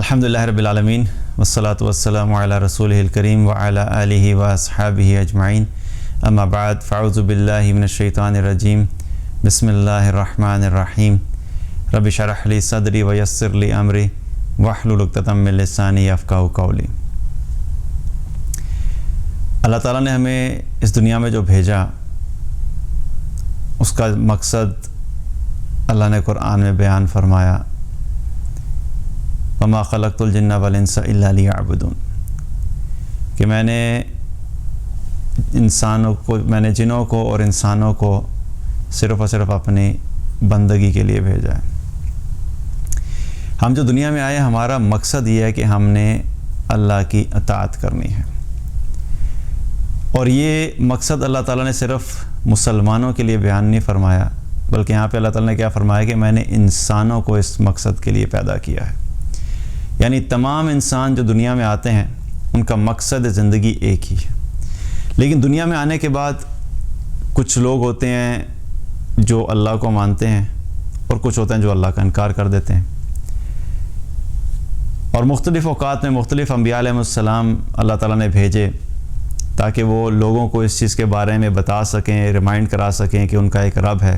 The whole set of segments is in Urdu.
الحمدللہ رب العالمین والصلاة والسلام علی رسولہ الکریم وعلی آلہ واصحابہ اجمعین اما بعد فاعوذ باللہ من الشیطان الرجیم بسم اللہ الرحمن الرحیم رب اشرح لی صدری ویسر لی امری واحلل عقدۃ من لسانی یفقہوا قولی۔ اللہ تعالیٰ نے ہمیں اس دنیا میں جو بھیجا اس کا مقصد اللہ نے قرآن میں بیان فرمایا، وما خلقت الجن والانس الا لیعبدون، کہ میں نے جنوں کو اور انسانوں کو صرف اور صرف اپنی بندگی کے لیے بھیجا ہے۔ ہم جو دنیا میں آئے ہمارا مقصد یہ ہے کہ ہم نے اللہ کی اطاعت کرنی ہے، اور یہ مقصد اللہ تعالیٰ نے صرف مسلمانوں کے لیے بیان نہیں فرمایا، بلکہ یہاں پہ اللہ تعالیٰ نے کیا فرمایا کہ میں نے انسانوں کو اس مقصد کے لیے پیدا کیا ہے۔ یعنی تمام انسان جو دنیا میں آتے ہیں ان کا مقصد زندگی ایک ہی ہے، لیکن دنیا میں آنے کے بعد کچھ لوگ ہوتے ہیں جو اللہ کو مانتے ہیں اور کچھ ہوتے ہیں جو اللہ کا انکار کر دیتے ہیں، اور مختلف اوقات میں مختلف انبیاء علیہ السلام اللہ تعالیٰ نے بھیجے تاکہ وہ لوگوں کو اس چیز کے بارے میں بتا سکیں، ریمائنڈ کرا سکیں کہ ان کا ایک رب ہے،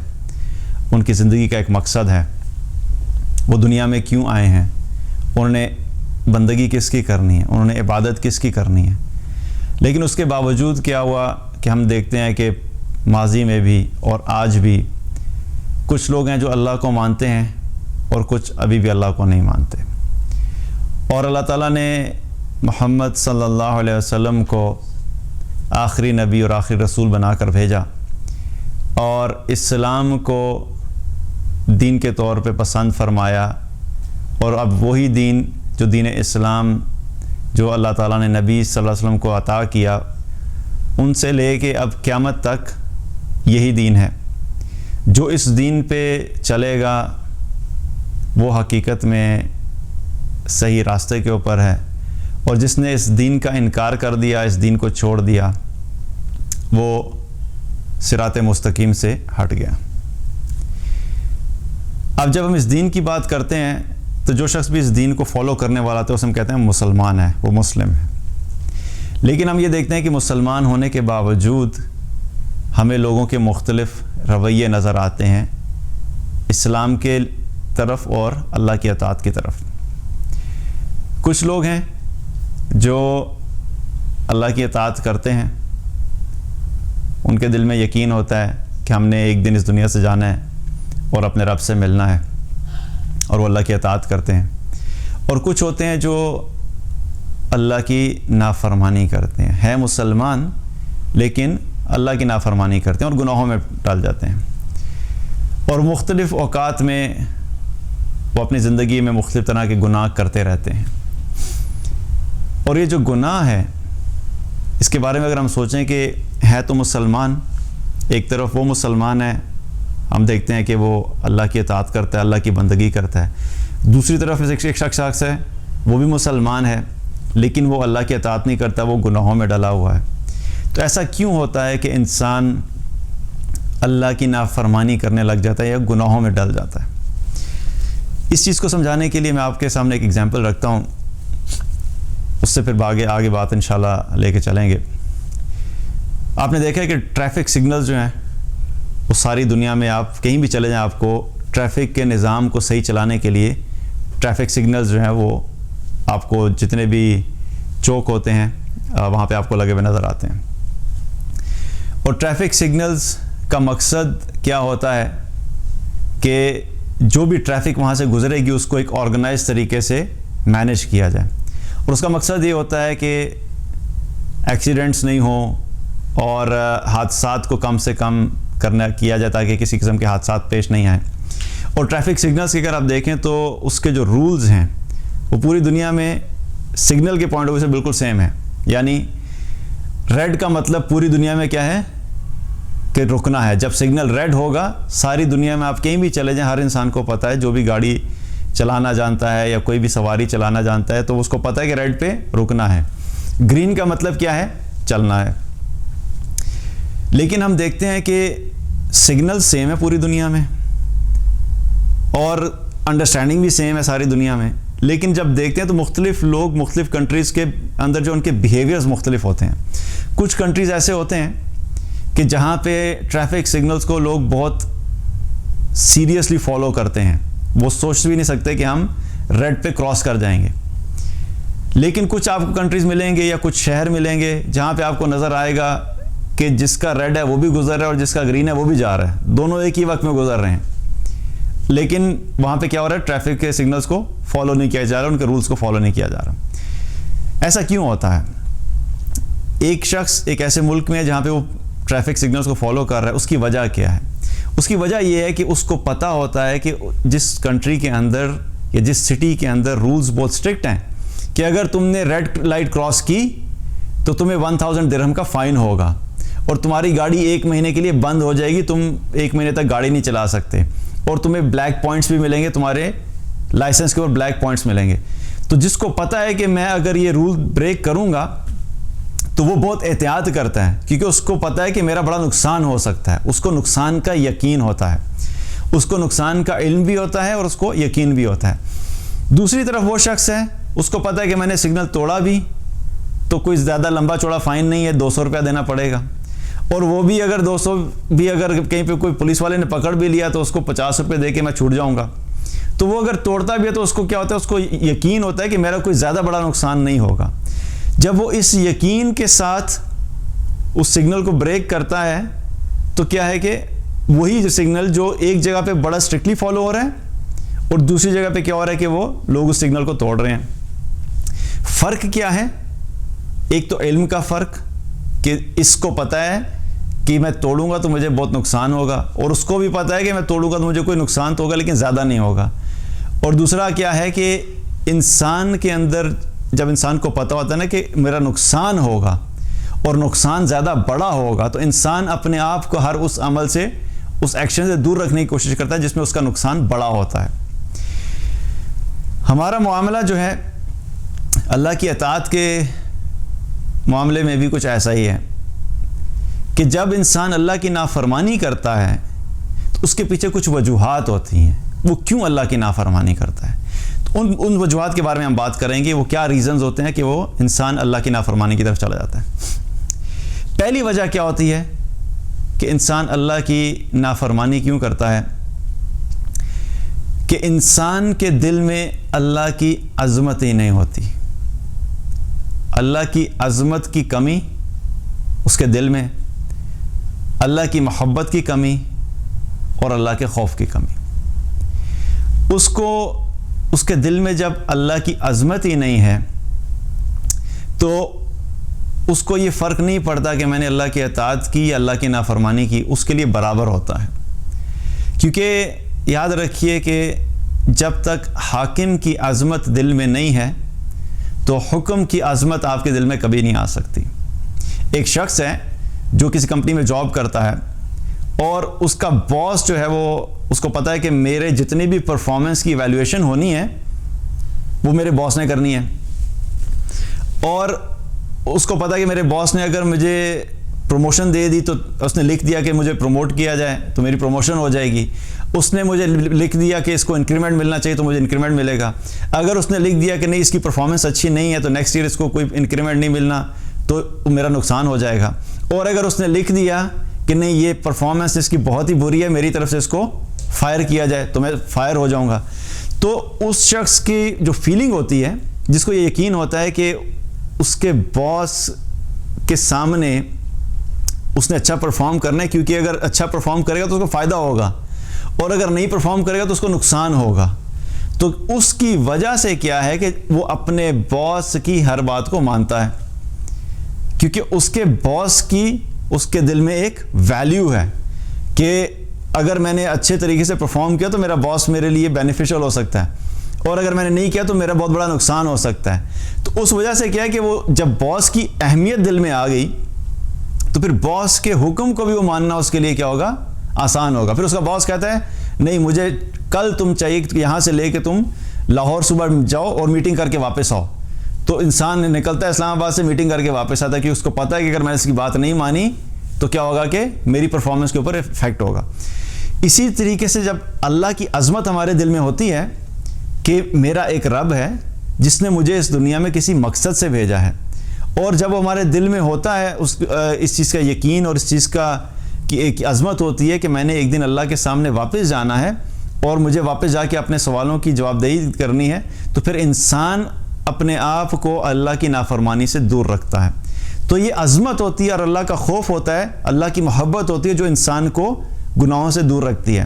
ان کی زندگی کا ایک مقصد ہے، وہ دنیا میں کیوں آئے ہیں، انہوں نے بندگی کس کی کرنی ہے، انہوں نے عبادت کس کی کرنی ہے۔ لیکن اس کے باوجود کیا ہوا کہ ہم دیکھتے ہیں کہ ماضی میں بھی اور آج بھی کچھ لوگ ہیں جو اللہ کو مانتے ہیں اور کچھ ابھی بھی اللہ کو نہیں مانتے، اور اللہ تعالیٰ نے محمد صلی اللہ علیہ وسلم کو آخری نبی اور آخری رسول بنا کر بھیجا، اور اسلام کو دین کے طور پہ پسند فرمایا، اور اب وہی دین جو دین اسلام جو اللہ تعالیٰ نے نبی صلی اللہ علیہ وسلم کو عطا کیا، ان سے لے کے اب قیامت تک یہی دین ہے۔ جو اس دین پہ چلے گا وہ حقیقت میں صحیح راستے کے اوپر ہے، اور جس نے اس دین کا انکار کر دیا، اس دین کو چھوڑ دیا، وہ صراط مستقیم سے ہٹ گیا۔ اب جب ہم اس دین کی بات کرتے ہیں تو جو شخص بھی اس دین کو فالو کرنے والا تھا اسے ہم کہتے ہیں مسلمان ہے، وہ مسلم ہے۔ لیکن ہم یہ دیکھتے ہیں کہ مسلمان ہونے کے باوجود ہمیں لوگوں کے مختلف رویے نظر آتے ہیں اسلام کے طرف اور اللہ کی اطاعت کی طرف۔ کچھ لوگ ہیں جو اللہ کی اطاعت کرتے ہیں، ان کے دل میں یقین ہوتا ہے کہ ہم نے ایک دن اس دنیا سے جانا ہے اور اپنے رب سے ملنا ہے، اور وہ اللہ کی اطاعت کرتے ہیں۔ اور کچھ ہوتے ہیں جو اللہ کی نافرمانی کرتے ہیں مسلمان لیکن اللہ کی نافرمانی کرتے ہیں اور گناہوں میں ڈال جاتے ہیں، اور مختلف اوقات میں وہ اپنی زندگی میں مختلف طرح کے گناہ کرتے رہتے ہیں۔ اور یہ جو گناہ ہے اس کے بارے میں اگر ہم سوچیں کہ ہے تو مسلمان، ایک طرف وہ مسلمان ہے، ہم دیکھتے ہیں کہ وہ اللہ کی اطاعت کرتا ہے، اللہ کی بندگی کرتا ہے، دوسری طرف ایک شخص ہے وہ بھی مسلمان ہے لیکن وہ اللہ کی اطاعت نہیں کرتا، وہ گناہوں میں ڈلا ہوا ہے۔ تو ایسا کیوں ہوتا ہے کہ انسان اللہ کی نافرمانی کرنے لگ جاتا ہے یا گناہوں میں ڈل جاتا ہے؟ اس چیز کو سمجھانے کے لیے میں آپ کے سامنے ایک ایگزامپل رکھتا ہوں، اس سے پھر آگے بات انشاءاللہ لے کے چلیں گے۔ آپ نے دیکھا ہے کہ ٹریفک سگنلز جو ہیں وہ ساری دنیا میں آپ کہیں بھی چلے جائیں، آپ کو ٹریفک کے نظام کو صحیح چلانے کے لیے ٹریفک سگنلز جو ہیں وہ آپ کو جتنے بھی چوک ہوتے ہیں وہاں پہ آپ کو لگے ہوئے نظر آتے ہیں۔ اور ٹریفک سگنلز کا مقصد کیا ہوتا ہے کہ جو بھی ٹریفک وہاں سے گزرے گی اس کو ایک آرگنائز طریقے سے مینیج کیا جائے، اور اس کا مقصد یہ ہوتا ہے کہ ایکسیڈنٹس نہیں ہوں اور حادثات کو کم سے کم کیا جائے تاکہ کسی قسم کے حادثات پیش نہیں آئیں۔ اور ٹریفک سگنلز کی اگر آپ دیکھیں تو اس کے جو رولز ہیں وہ پوری دنیا میں سگنل کے پوائنٹ آف ویو سے بالکل سیم ہے۔ یعنی ریڈ کا مطلب پوری دنیا میں کیا ہے کہ رکنا ہے، جب سگنل ریڈ ہوگا ساری دنیا میں آپ کہیں بھی چلے جائیں ہر انسان کو پتہ ہے، جو بھی گاڑی چلانا جانتا ہے یا کوئی بھی سواری چلانا جانتا ہے تو اس کو پتہ ہے کہ ریڈ پہ رکنا ہے۔ گرین کا مطلب کیا ہے؟ چلنا ہے۔ لیکن ہم دیکھتے ہیں کہ سگنل سیم ہے پوری دنیا میں، اور انڈرسٹینڈنگ بھی سیم ہے ساری دنیا میں، لیکن جب دیکھتے ہیں تو مختلف لوگ مختلف کنٹریز کے اندر جو ان کے بیہیویئرز مختلف ہوتے ہیں. کچھ کنٹریز ایسے ہوتے ہیں کہ جہاں پہ ٹریفک سگنلز کو لوگ بہت سیریسلی فالو کرتے ہیں, وہ سوچ بھی نہیں سکتے کہ ہم ریڈ پہ کراس کر جائیں گے. لیکن کچھ آپ کو کنٹریز ملیں گے یا کچھ شہر ملیں گے جہاں پہ آپ کو نظر آئے گا کہ جس کا ریڈ ہے وہ بھی گزر رہا ہے اور جس کا گرین ہے وہ بھی جا رہا ہے, دونوں ایک ہی وقت میں گزر رہے ہیں, لیکن وہاں پہ کیا ہو رہا ہے, ٹریفک کے سگنلز کو فالو نہیں کیا جا رہا, ان کے رولز کو فالو نہیں کیا جا رہا. ایسا کیوں ہوتا ہے؟ ایک شخص ایک ایسے ملک میں ہے جہاں پہ وہ ٹریفک سگنلز کو فالو کر رہا ہے, اس کی وجہ کیا ہے؟ اس کی وجہ یہ ہے کہ اس کو پتہ ہوتا ہے کہ جس کنٹری کے اندر یا جس سٹی کے اندر رولز بہت اسٹرکٹ ہیں کہ اگر تم نے ریڈ لائٹ کراس کی تو تمہیں 1000 درہم کا فائن ہوگا اور تمہاری گاڑی 1 مہینے کے لیے بند ہو جائے گی, تم 1 مہینے تک گاڑی نہیں چلا سکتے, اور تمہیں بلیک پوائنٹس بھی ملیں گے, تمہارے لائسنس کے اوپر بلیک پوائنٹس ملیں گے. تو جس کو پتہ ہے کہ میں اگر یہ رول بریک کروں گا تو وہ بہت احتیاط کرتا ہے, کیونکہ اس کو پتہ ہے کہ میرا بڑا نقصان ہو سکتا ہے. اس کو نقصان کا یقین ہوتا ہے, اس کو نقصان کا علم بھی ہوتا ہے اور اس کو یقین بھی ہوتا ہے. دوسری طرف وہ شخص ہے, اس کو پتہ ہے کہ میں نے سگنل توڑا بھی تو کوئی زیادہ لمبا چوڑا فائن نہیں ہے, 200 روپیہ دینا پڑے گا, اور وہ بھی اگر 200 بھی اگر کہیں پہ کوئی پولیس والے نے پکڑ بھی لیا تو اس کو 50 روپے دے کے میں چھوٹ جاؤں گا. تو وہ اگر توڑتا بھی ہے تو اس کو کیا ہوتا ہے, اس کو یقین ہوتا ہے کہ میرا کوئی زیادہ بڑا نقصان نہیں ہوگا. جب وہ اس یقین کے ساتھ اس سگنل کو بریک کرتا ہے تو کیا ہے کہ وہی جو سگنل جو ایک جگہ پہ بڑا اسٹرکٹلی فالو ہو رہا ہے اور دوسری جگہ پہ کیا ہو رہا ہے کہ وہ لوگ اس سگنل کو توڑ رہے ہیں. فرق کیا ہے؟ ایک تو علم کا فرق کہ اس کو پتہ ہے کہ میں توڑوں گا تو مجھے بہت نقصان ہوگا, اور اس کو بھی پتہ ہے کہ میں توڑوں گا تو مجھے کوئی نقصان تو ہوگا لیکن زیادہ نہیں ہوگا. اور دوسرا کیا ہے کہ انسان کے اندر جب انسان کو پتہ ہوتا ہے نا کہ میرا نقصان ہوگا اور نقصان زیادہ بڑا ہوگا تو انسان اپنے آپ کو ہر اس عمل سے, اس ایکشن سے دور رکھنے کی کوشش کرتا ہے جس میں اس کا نقصان بڑا ہوتا ہے. ہمارا معاملہ جو ہے اللہ کی اطاعت کے معاملے میں بھی کچھ ایسا ہی ہے کہ جب انسان اللہ کی نافرمانی کرتا ہے تو اس کے پیچھے کچھ وجوہات ہوتی ہیں, وہ کیوں اللہ کی نافرمانی کرتا ہے. تو ان وجوہات کے بارے میں ہم بات کریں گے, وہ کیا ریزنز ہوتے ہیں کہ وہ انسان اللہ کی نافرمانی کی طرف چلا جاتا ہے. پہلی وجہ کیا ہوتی ہے کہ انسان اللہ کی نافرمانی کیوں کرتا ہے؟ کہ انسان کے دل میں اللہ کی عظمت ہی نہیں ہوتی. اللہ کی عظمت کی کمی اس کے دل میں, اللہ کی محبت کی کمی اور اللہ کے خوف کی کمی. اس کے دل میں جب اللہ کی عظمت ہی نہیں ہے تو اس کو یہ فرق نہیں پڑتا کہ میں نے اللہ کی اطاعت کی یا اللہ کی نافرمانی کی, اس کے لیے برابر ہوتا ہے. کیونکہ یاد رکھیے کہ جب تک حاکم کی عظمت دل میں نہیں ہے تو حکم کی عظمت آپ کے دل میں کبھی نہیں آ سکتی. ایک شخص ہے جو کسی کمپنی میں جاب کرتا ہے اور اس کا باس جو ہے وہ اس کو پتہ ہے کہ میرے جتنی بھی پرفارمنس کی ایویلویشن ہونی ہے وہ میرے باس نے کرنی ہے, اور اس کو پتہ ہے کہ میرے باس نے اگر مجھے پروموشن دے دی تو اس نے لکھ دیا کہ مجھے پروموٹ کیا جائے تو میری پروموشن ہو جائے گی. اس نے مجھے لکھ دیا کہ اس کو انکریمنٹ ملنا چاہیے تو مجھے انکریمنٹ ملے گا. اگر اس نے لکھ دیا کہ نہیں اس کی پرفارمنس اچھی نہیں ہے تو نیکسٹ ایئر اس کو کوئی انکریمنٹ نہیں ملنا تو میرا نقصان ہو جائے گا. اور اگر اس نے لکھ دیا کہ نہیں یہ پرفارمنس اس کی بہت ہی بری ہے, میری طرف سے اس کو فائر کیا جائے تو میں فائر ہو جاؤں گا. تو اس شخص کی جو فیلنگ ہوتی ہے, جس کو یہ یقین ہوتا ہے کہ اس کے باس کے سامنے اس نے اچھا پرفارم کرنا ہے, کیونکہ اگر اچھا پرفارم کرے گا تو اس کو فائدہ ہوگا, اور اگر نہیں پرفارم کرے گا تو اس کو نقصان ہوگا. تو اس کی وجہ سے کیا ہے کہ وہ اپنے باس کی ہر بات کو مانتا ہے, کیونکہ اس کے باس کی اس کے دل میں ایک ویلیو ہے کہ اگر میں نے اچھے طریقے سے پرفارم کیا تو میرا باس میرے لیے بینیفیشل ہو سکتا ہے, اور اگر میں نے نہیں کیا تو میرا بہت بڑا نقصان ہو سکتا ہے. تو اس وجہ سے کیا ہے کہ وہ جب باس کی اہمیت دل میں آ گئی تو پھر باس کے حکم کو بھی وہ ماننا اس کے لیے کیا ہوگا, آسان ہوگا. پھر اس کا باس کہتا ہے نہیں مجھے کل تم چاہیے یہاں سے لے کے تم لاہور صبح جاؤ اور میٹنگ کر کے واپس آؤ. تو انسان نکلتا ہے اسلام آباد سے میٹنگ کر کے واپس آتا ہے کہ اس کو پتہ ہے کہ اگر میں اس کی بات نہیں مانی تو کیا ہوگا کہ میری پرفارمنس کے اوپر افیکٹ ہوگا. اسی طریقے سے جب اللہ کی عظمت ہمارے دل میں ہوتی ہے کہ میرا ایک رب ہے جس نے مجھے اس دنیا میں کسی مقصد سے بھیجا ہے، اور جب ہمارے دل میں ہوتا ہے اس چیز کا یقین اور اس چیز کا کی ایک عظمت ہوتی ہے کہ میں نے ایک دن اللہ کے سامنے واپس جانا ہے اور مجھے واپس جا کے اپنے سوالوں کی جواب دہی کرنی ہے، تو پھر انسان اپنے آپ کو اللہ کی نافرمانی سے دور رکھتا ہے۔ تو یہ عظمت ہوتی ہے اور اللہ کا خوف ہوتا ہے، اللہ کی محبت ہوتی ہے جو انسان کو گناہوں سے دور رکھتی ہے۔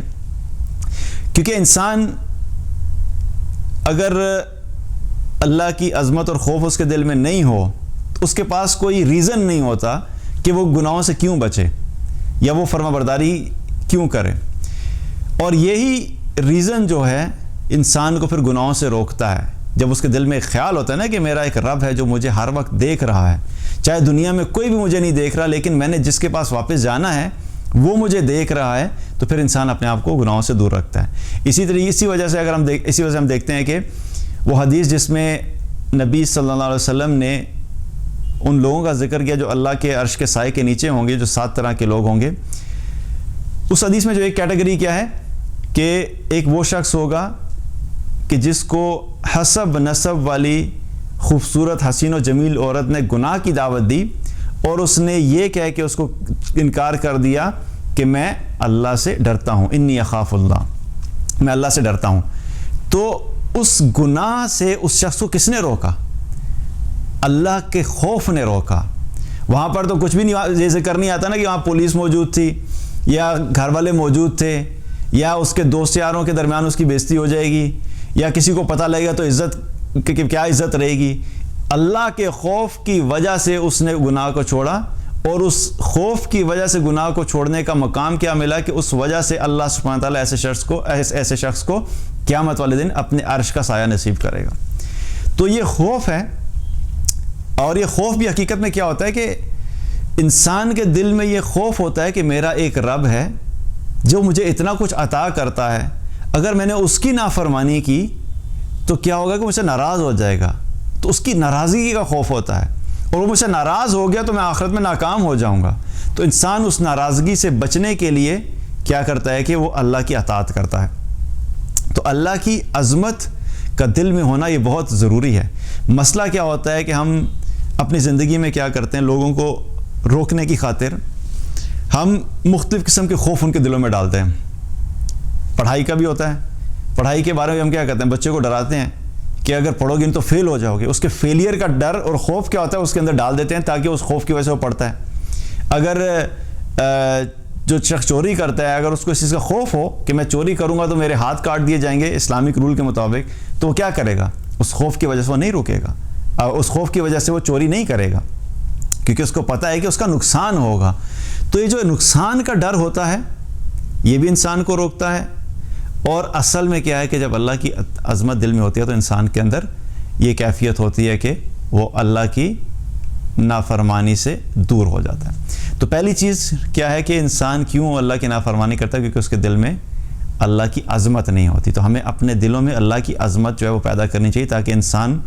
کیونکہ انسان اگر اللہ کی عظمت اور خوف اس کے دل میں نہیں ہو تو اس کے پاس کوئی ریزن نہیں ہوتا کہ وہ گناہوں سے کیوں بچے یا وہ فرما برداری کیوں کرے، اور یہی ریزن جو ہے انسان کو پھر گناہوں سے روکتا ہے۔ جب اس کے دل میں ایک خیال ہوتا ہے نا کہ میرا ایک رب ہے جو مجھے ہر وقت دیکھ رہا ہے، چاہے دنیا میں کوئی بھی مجھے نہیں دیکھ رہا، لیکن میں نے جس کے پاس واپس جانا ہے وہ مجھے دیکھ رہا ہے، تو پھر انسان اپنے آپ کو گناہوں سے دور رکھتا ہے۔ اسی وجہ سے ہم دیکھتے ہیں کہ وہ حدیث جس میں نبی صلی اللہ علیہ وسلم نے ان لوگوں کا ذکر کیا جو اللہ کے عرش کے سائے کے نیچے ہوں گے، جو 7 طرح کے لوگ ہوں گے، اس حدیث میں جو ایک کیٹیگری کیا ہے کہ ایک وہ شخص ہوگا کہ جس کو حسب نسب والی خوبصورت حسین و جمیل عورت نے گناہ کی دعوت دی اور اس نے یہ کہہ کے اس کو انکار کر دیا کہ میں اللہ سے ڈرتا ہوں، انی اخاف اللہ، میں اللہ سے ڈرتا ہوں۔ تو اس گناہ سے اس شخص کو کس نے روکا؟ اللہ کے خوف نے روکا۔ وہاں پر تو کچھ بھی نہیں یہ ذکر نہیں آتا نا کہ وہاں پولیس موجود تھی یا گھر والے موجود تھے یا اس کے دوست یاروں کے درمیان اس کی بےزتی ہو جائے گی یا کسی کو پتہ لگے گا تو عزت کہ کیا عزت رہے گی۔ اللہ کے خوف کی وجہ سے اس نے گناہ کو چھوڑا، اور اس خوف کی وجہ سے گناہ کو چھوڑنے کا مقام کیا ملا کہ اس وجہ سے اللہ سبحانہ تعالیٰ ایسے شخص کو قیامت والے دن اپنے عرش کا سایہ نصیب کرے گا۔ تو یہ خوف ہے، اور یہ خوف بھی حقیقت میں کیا ہوتا ہے کہ انسان کے دل میں یہ خوف ہوتا ہے کہ میرا ایک رب ہے جو مجھے اتنا کچھ عطا کرتا ہے، اگر میں نے اس کی نافرمانی کی تو کیا ہوگا کہ مجھ سے ناراض ہو جائے گا، تو اس کی ناراضگی کا خوف ہوتا ہے، اور وہ مجھ سے ناراض ہو گیا تو میں آخرت میں ناکام ہو جاؤں گا۔ تو انسان اس ناراضگی سے بچنے کے لیے کیا کرتا ہے کہ وہ اللہ کی اطاعت کرتا ہے۔ تو اللہ کی عظمت کا دل میں ہونا یہ بہت ضروری ہے۔ مسئلہ کیا ہوتا ہے کہ ہم اپنی زندگی میں کیا کرتے ہیں، لوگوں کو روکنے کی خاطر ہم مختلف قسم کے خوف ان کے دلوں میں ڈالتے ہیں۔ پڑھائی کا بھی ہوتا ہے، پڑھائی کے بارے میں ہم کیا کرتے ہیں، بچے کو ڈراتے ہیں کہ اگر پڑھو گے تو فیل ہو جاؤ گے، اس کے فیلئر کا ڈر اور خوف کیا ہوتا ہے اس کے اندر ڈال دیتے ہیں تاکہ اس خوف کی وجہ سے وہ پڑھتا ہے۔ اگر جو شخص چوری کرتا ہے اگر اس کو اس چیز کا خوف ہو کہ میں چوری کروں گا تو میرے ہاتھ کاٹ دیے جائیں گے اسلامک رول کے مطابق، تو وہ کیا کرے گا؟ اس خوف کی وجہ سے وہ نہیں رکے گا، اس خوف کی وجہ سے وہ چوری نہیں کرے گا، کیونکہ اس کو پتہ ہے کہ اس کا نقصان ہوگا۔ تو یہ جو نقصان کا ڈر ہوتا ہے یہ بھی انسان کو روکتا ہے، اور اصل میں کیا ہے کہ جب اللہ کی عظمت دل میں ہوتی ہے تو انسان کے اندر یہ کیفیت ہوتی ہے کہ وہ اللہ کی نافرمانی سے دور ہو جاتا ہے۔ تو پہلی چیز کیا ہے کہ انسان کیوں اللہ کی نافرمانی کرتا ہے؟ کیونکہ اس کے دل میں اللہ کی عظمت نہیں ہوتی۔ تو ہمیں اپنے دلوں میں اللہ کی عظمت جو ہے وہ پیدا کرنی چاہیے تاکہ انسان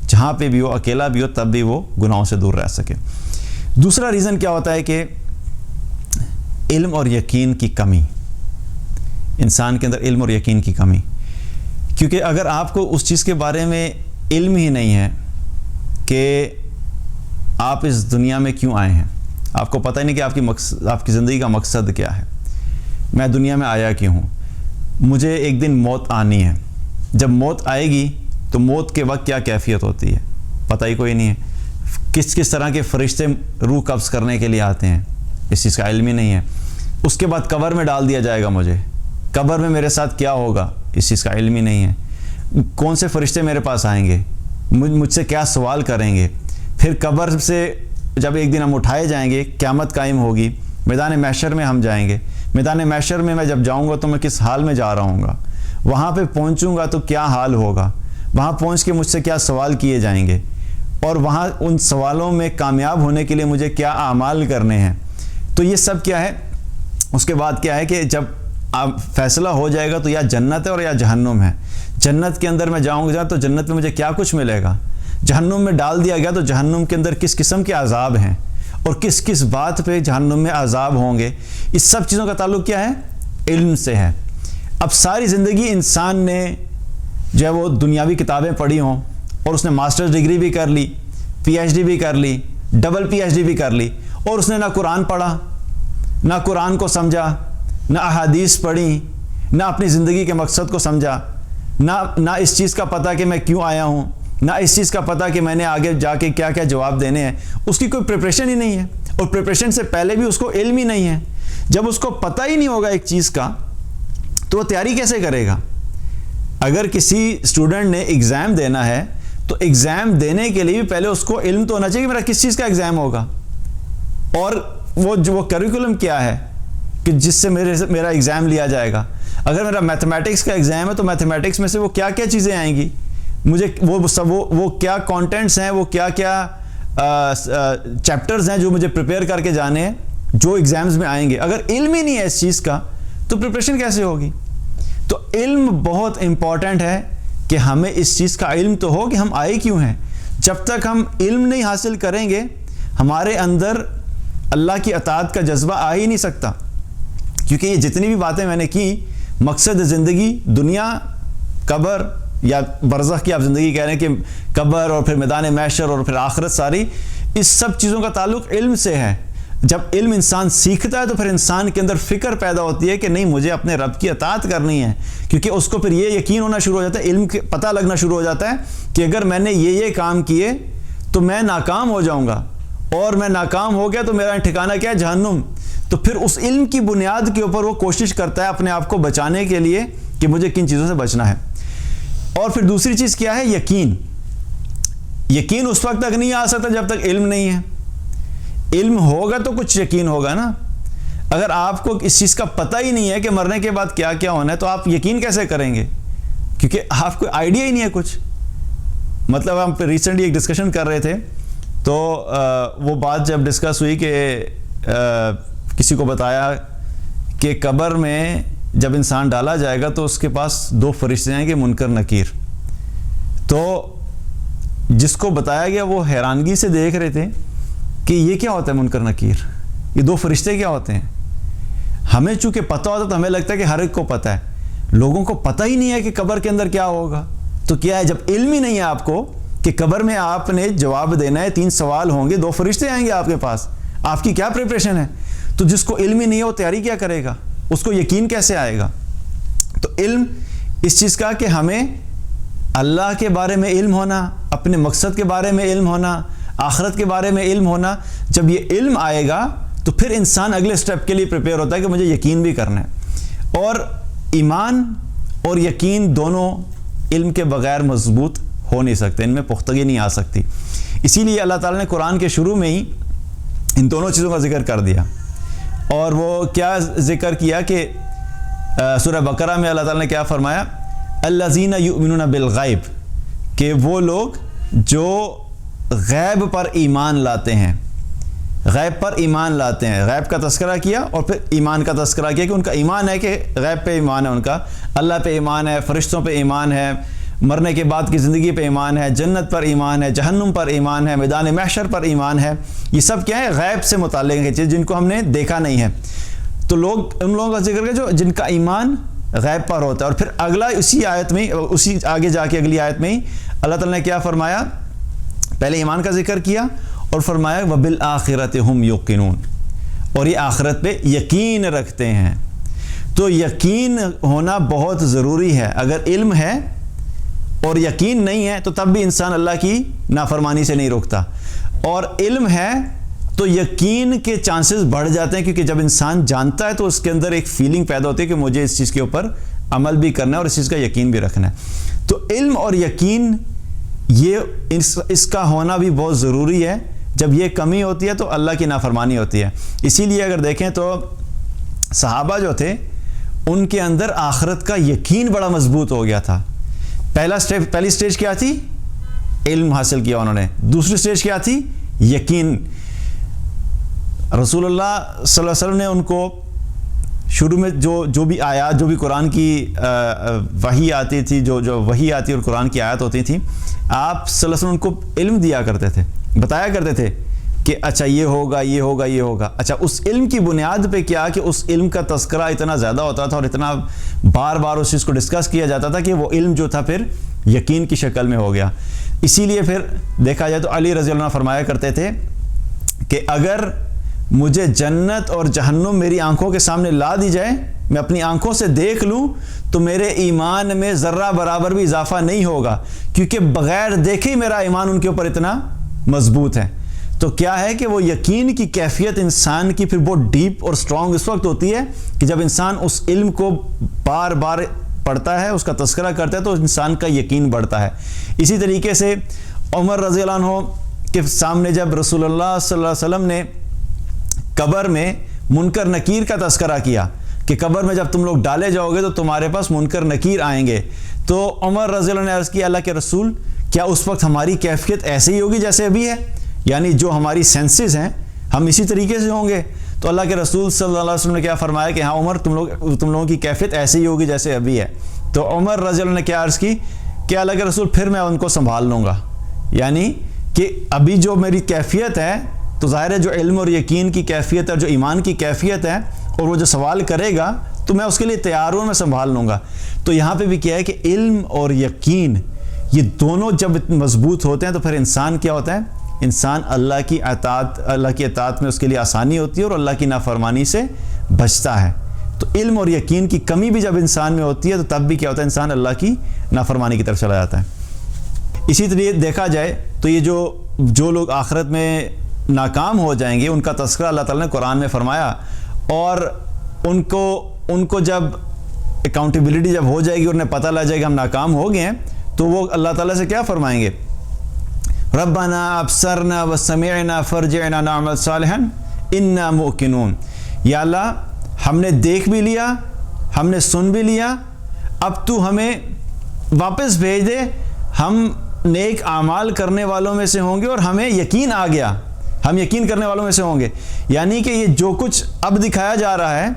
جہاں پہ بھی ہو، اکیلا بھی ہو، تب بھی وہ گناہوں سے دور رہ سکے۔ دوسرا ریزن کیا ہوتا ہے کہ علم اور یقین کی کمی، انسان کے اندر علم اور یقین کی کمی۔ کیونکہ اگر آپ کو اس چیز کے بارے میں علم ہی نہیں ہے کہ آپ اس دنیا میں کیوں آئے ہیں، آپ کو پتہ ہی نہیں کہ آپ کی زندگی کا مقصد کیا ہے، میں دنیا میں آیا کیوں ہوں، مجھے ایک دن موت آنی ہے، جب موت آئے گی تو موت کے وقت کیا کیفیت ہوتی ہے پتہ ہی کوئی نہیں ہے، کس طرح کے فرشتے روح قبض کرنے کے لیے آتے ہیں اس چیز کا علم ہی نہیں ہے، اس کے بعد قبر میں ڈال دیا جائے گا، مجھے قبر میں میرے ساتھ کیا ہوگا اس چیز کا علم ہی نہیں ہے، کون سے فرشتے میرے پاس آئیں گے، مجھ سے کیا سوال کریں گے، پھر قبر سے جب ایک دن ہم اٹھائے جائیں گے، قیامت قائم ہوگی، میدان محشر میں ہم جائیں گے، میدان محشر میں میں جب جاؤں گا تو میں کس حال میں جا رہا ہوں گا، وہاں پہ پہنچوں گا تو کیا حال ہوگا، وہاں پہنچ کے مجھ سے کیا سوال کیے جائیں گے، اور وہاں ان سوالوں میں کامیاب ہونے کے لیے مجھے کیا اعمال کرنے ہیں۔ تو یہ سب کیا ہے، اس کے بعد کیا ہے کہ جب فیصلہ ہو جائے گا تو یا جنت ہے اور یا جہنم ہے، جنت کے اندر میں جاؤں گا تو جنت میں مجھے کیا کچھ ملے گا، جہنم میں ڈال دیا گیا تو جہنم کے اندر کس قسم کے عذاب ہیں اور کس کس بات پہ جہنم میں عذاب ہوں گے، اس سب چیزوں کا تعلق کیا ہے، علم سے ہے۔ اب ساری زندگی انسان نے جو ہے وہ دنیاوی کتابیں پڑھی ہوں اور اس نے ماسٹرز ڈگری بھی کر لی, پی ایچ ڈی بھی کر لی, ڈبل پی ایچ ڈی بھی کر لی, اور اس نے نہ قرآن پڑھا, نہ قرآن کو سمجھا, نہ احادیث پڑھی, نہ اپنی زندگی کے مقصد کو سمجھا, نہ اس چیز کا پتہ کہ میں کیوں آیا ہوں, نہ اس چیز کا پتہ کہ میں نے آگے جا کے کیا کیا جواب دینے ہیں. اس کی کوئی پریپریشن ہی نہیں ہے, اور پریپریشن سے پہلے بھی اس کو علم ہی نہیں ہے. جب اس کو پتہ ہی نہیں ہوگا ایک چیز کا تو وہ تیاری کیسے کرے گا؟ اگر کسی اسٹوڈنٹ نے ایگزام دینا ہے تو ایگزام دینے کے لیے بھی پہلے اس کو علم تو ہونا چاہیے کہ میرا کس چیز کا ایگزام ہوگا, اور وہ کریکولم کیا ہے کہ جس سے میرا ایگزام لیا جائے گا. اگر میرا میتھمیٹکس کا ایگزام ہے تو میتھمیٹکس میں سے وہ کیا کیا چیزیں آئیں گی, مجھے وہ کیا کانٹینٹس ہیں, وہ کیا چیپٹرز ہیں جو مجھے پریپیئر کر کے جانے ہیں جو ایگزامز میں آئیں گے. اگر علم ہی نہیں ہے اس چیز کا تو پریپریشن کیسے ہوگی؟ تو علم بہت امپورٹنٹ ہے کہ ہمیں اس چیز کا علم تو ہو کہ ہم آئے کیوں ہیں. جب تک ہم علم نہیں حاصل کریں گے ہمارے اندر اللہ کی اطاعت کا جذبہ آ ہی نہیں سکتا, کیونکہ یہ جتنی بھی باتیں میں نے کی, مقصد زندگی دنیا, قبر یا برزخ کی آپ زندگی کہہ رہے ہیں کہ قبر اور پھر میدان محشر اور پھر آخرت, ساری اس سب چیزوں کا تعلق علم سے ہے. جب علم انسان سیکھتا ہے تو پھر انسان کے اندر فکر پیدا ہوتی ہے کہ نہیں مجھے اپنے رب کی اطاعت کرنی ہے, کیونکہ اس کو پھر یہ یقین ہونا شروع ہو جاتا ہے, علم کے پتہ لگنا شروع ہو جاتا ہے کہ اگر میں نے یہ کام کیے تو میں ناکام ہو جاؤں گا, اور میں ناکام ہو گیا تو میرا ٹھکانہ کیا ہے؟ جہنم. تو پھر اس علم کی بنیاد کے اوپر وہ کوشش کرتا ہے اپنے آپ کو بچانے کے لیے کہ مجھے کن چیزوں سے بچنا ہے. اور پھر دوسری چیز کیا ہے؟ یقین. یقین اس وقت تک نہیں آ سکتا جب تک علم نہیں ہے. علم ہوگا تو کچھ یقین ہوگا نا. اگر آپ کو اس چیز کا پتہ ہی نہیں ہے کہ مرنے کے بعد کیا کیا ہونا ہے تو آپ یقین کیسے کریں گے؟ کیونکہ آپ کو آئیڈیا ہی نہیں ہے کچھ. مطلب ہم ریسنٹلی ایک ڈسکشن کر رہے تھے تو وہ بات جب ڈسکس ہوئی کہ کسی کو بتایا کہ قبر میں جب انسان ڈالا جائے گا تو اس کے پاس 2 فرشتے آئیں گے, منکر نکیر. تو جس کو بتایا گیا وہ حیرانگی سے دیکھ رہے تھے کہ یہ کیا ہوتا ہے منکر نکیر, یہ 2 فرشتے کیا ہوتے ہیں. ہمیں چونکہ پتہ ہوتا تو ہمیں لگتا ہے کہ ہر ایک کو پتہ ہے, لوگوں کو پتہ ہی نہیں ہے کہ قبر کے اندر کیا ہوگا. تو کیا ہے, جب علم ہی نہیں ہے آپ کو کہ قبر میں آپ نے جواب دینا ہے, 3 سوال ہوں گے, 2 فرشتے آئیں گے آپ کے پاس, آپ کی کیا پریپریشن ہے؟ تو جس کو علم ہی نہیں ہے وہ تیاری کیا کرے گا, اس کو یقین کیسے آئے گا؟ تو علم اس چیز کا کہ ہمیں اللہ کے بارے میں علم ہونا, اپنے مقصد کے بارے میں علم ہونا, آخرت کے بارے میں علم ہونا. جب یہ علم آئے گا تو پھر انسان اگلے سٹیپ کے لیے پریپیئر ہوتا ہے کہ مجھے یقین بھی کرنا ہے. اور ایمان اور یقین دونوں علم کے بغیر مضبوط ہو نہیں سکتے, ان میں پختگی نہیں آ سکتی. اسی لیے اللہ تعالیٰ نے قرآن کے شروع میں ہی ان دونوں چیزوں کا ذکر کر دیا. اور وہ کیا ذکر کیا کہ سورہ بقرہ میں اللہ تعالیٰ نے کیا فرمایا؟ الذین یؤمنون بالغیب, کہ وہ لوگ جو غیب پر ایمان لاتے ہیں, غیب پر ایمان لاتے ہیں. غیب کا تذکرہ کیا اور پھر ایمان کا تذکرہ کیا کہ ان کا ایمان ہے کہ غیب پہ ایمان ہے, ان کا اللہ پہ ایمان ہے, فرشتوں پہ ایمان ہے, مرنے کے بعد کی زندگی پہ ایمان ہے, جنت پر ایمان ہے, جہنم پر ایمان ہے, میدان محشر پر ایمان ہے. یہ سب کیا ہے؟ غیب سے متعلق ہے چیز جن کو ہم نے دیکھا نہیں ہے. تو لوگ ان لوگوں کا ذکر کیا جو جن کا ایمان غیب پر ہوتا ہے. اور پھر اگلا اسی آیت میں, اسی آگے جا کے اگلی آیت میں ہی اللہ تعالیٰ نے کیا فرمایا؟ پہلے ایمان کا ذکر کیا اور فرمایا وَبِالْآخِرَةِ هُمْ يُوقِنُونَ, اور یہ آخرت پہ یقین رکھتے ہیں. تو یقین ہونا بہت ضروری ہے. اگر علم ہے اور یقین نہیں ہے تو تب بھی انسان اللہ کی نافرمانی سے نہیں روکتا. اور علم ہے تو یقین کے چانسز بڑھ جاتے ہیں, کیونکہ جب انسان جانتا ہے تو اس کے اندر ایک فیلنگ پیدا ہوتی ہے کہ مجھے اس چیز کے اوپر عمل بھی کرنا ہے اور اس چیز کا یقین بھی رکھنا ہے. تو علم اور یقین یہ اس کا ہونا بھی بہت ضروری ہے. جب یہ کمی ہوتی ہے تو اللہ کی نافرمانی ہوتی ہے. اسی لیے اگر دیکھیں تو صحابہ جو تھے ان کے اندر آخرت کا یقین بڑا مضبوط ہو گیا تھا. پہلی سٹیج کیا تھی؟ علم حاصل کیا انہوں نے. دوسری سٹیج کیا تھی؟ یقین. رسول اللہ صلی اللہ علیہ وسلم نے ان کو شروع میں جو بھی آیات, جو بھی قرآن کی وحی آتی تھی, جو وحی آتی اور قرآن کی آیات ہوتی تھیں, آپ صلی اللہ علیہ وسلم ان کو علم دیا کرتے تھے, بتایا کرتے تھے کہ اچھا یہ ہوگا یہ ہوگا یہ ہوگا. اچھا اس علم کی بنیاد پہ کیا کہ اس علم کا تذکرہ اتنا زیادہ ہوتا تھا اور اتنا بار بار اس چیز کو ڈسکس کیا جاتا تھا کہ وہ علم جو تھا پھر یقین کی شکل میں ہو گیا. اسی لیے پھر دیکھا جائے تو علی رضی اللہ عنہ فرمایا کرتے تھے کہ اگر مجھے جنت اور جہنم میری آنکھوں کے سامنے لا دی جائے, میں اپنی آنکھوں سے دیکھ لوں, تو میرے ایمان میں ذرہ برابر بھی اضافہ نہیں ہوگا, کیونکہ بغیر دیکھے ہی میرا ایمان ان کے اوپر اتنا مضبوط ہے. تو کیا ہے کہ وہ یقین کی کیفیت انسان کی پھر بہت ڈیپ اور سٹرونگ اس وقت ہوتی ہے کہ جب انسان اس علم کو بار بار پڑھتا ہے, اس کا تذکرہ کرتا ہے, تو انسان کا یقین بڑھتا ہے. اسی طریقے سے عمر رضی اللہ عنہ کے سامنے جب رسول اللہ صلی اللہ علیہ وسلم نے قبر میں منکر نکیر کا تذکرہ کیا کہ قبر میں جب تم لوگ ڈالے جاؤ گے تو تمہارے پاس منکر نکیر آئیں گے, تو عمر رضی اللہ عنہ نے عرض کیا اللہ کے رسول کیا اس وقت ہماری کیفیت ایسے ہی ہوگی جیسے ابھی ہے, یعنی جو ہماری سینسز ہیں ہم اسی طریقے سے ہوں گے؟ تو اللہ کے رسول صلی اللہ علیہ وسلم نے کیا فرمایا کہ ہاں عمر تم لوگوں کی کیفیت ایسے ہی ہوگی جیسے ابھی ہے. تو عمر رضی اللہ عنہ نے کیا عرض کی کہ اللہ کے رسول پھر میں ان کو سنبھال لوں گا, یعنی کہ ابھی جو میری کیفیت ہے تو ظاہر ہے جو علم اور یقین کی کیفیت ہے, جو ایمان کی کیفیت ہے, اور وہ جو سوال کرے گا تو میں اس کے لیے تیار ہوں, میں سنبھال لوں گا. تو یہاں پہ بھی کیا ہے کہ علم اور یقین یہ دونوں جب مضبوط ہوتے ہیں تو پھر انسان کیا ہوتا ہے, انسان اللہ کی اطاعت میں اس کے لیے آسانی ہوتی ہے اور اللہ کی نافرمانی سے بچتا ہے. تو علم اور یقین کی کمی بھی جب انسان میں ہوتی ہے تو تب بھی کیا ہوتا ہے, انسان اللہ کی نافرمانی کی طرف چلا جاتا ہے. اسی طریقے دیکھا جائے تو یہ جو لوگ آخرت میں ناکام ہو جائیں گے ان کا تذکرہ اللہ تعالیٰ نے قرآن میں فرمایا, اور ان کو جب اکاؤنٹیبلٹی جب ہو جائے گی اور انہیں پتہ لگ جائے گا ہم ناکام ہو گئے ہیں, تو وہ اللہ تعالیٰ سے کیا فرمائیں گے, ربنا ابصرنا وسمعنا فرجعنا نعمل صالحا انا موقنون. یا اللہ ہم نے دیکھ بھی لیا, ہم نے سن بھی لیا, اب تو ہمیں واپس بھیج دے, ہم نیک اعمال کرنے والوں میں سے ہوں گے اور ہمیں یقین آ گیا, ہم یقین کرنے والوں میں سے ہوں گے. یعنی کہ یہ جو کچھ اب دکھایا جا رہا ہے,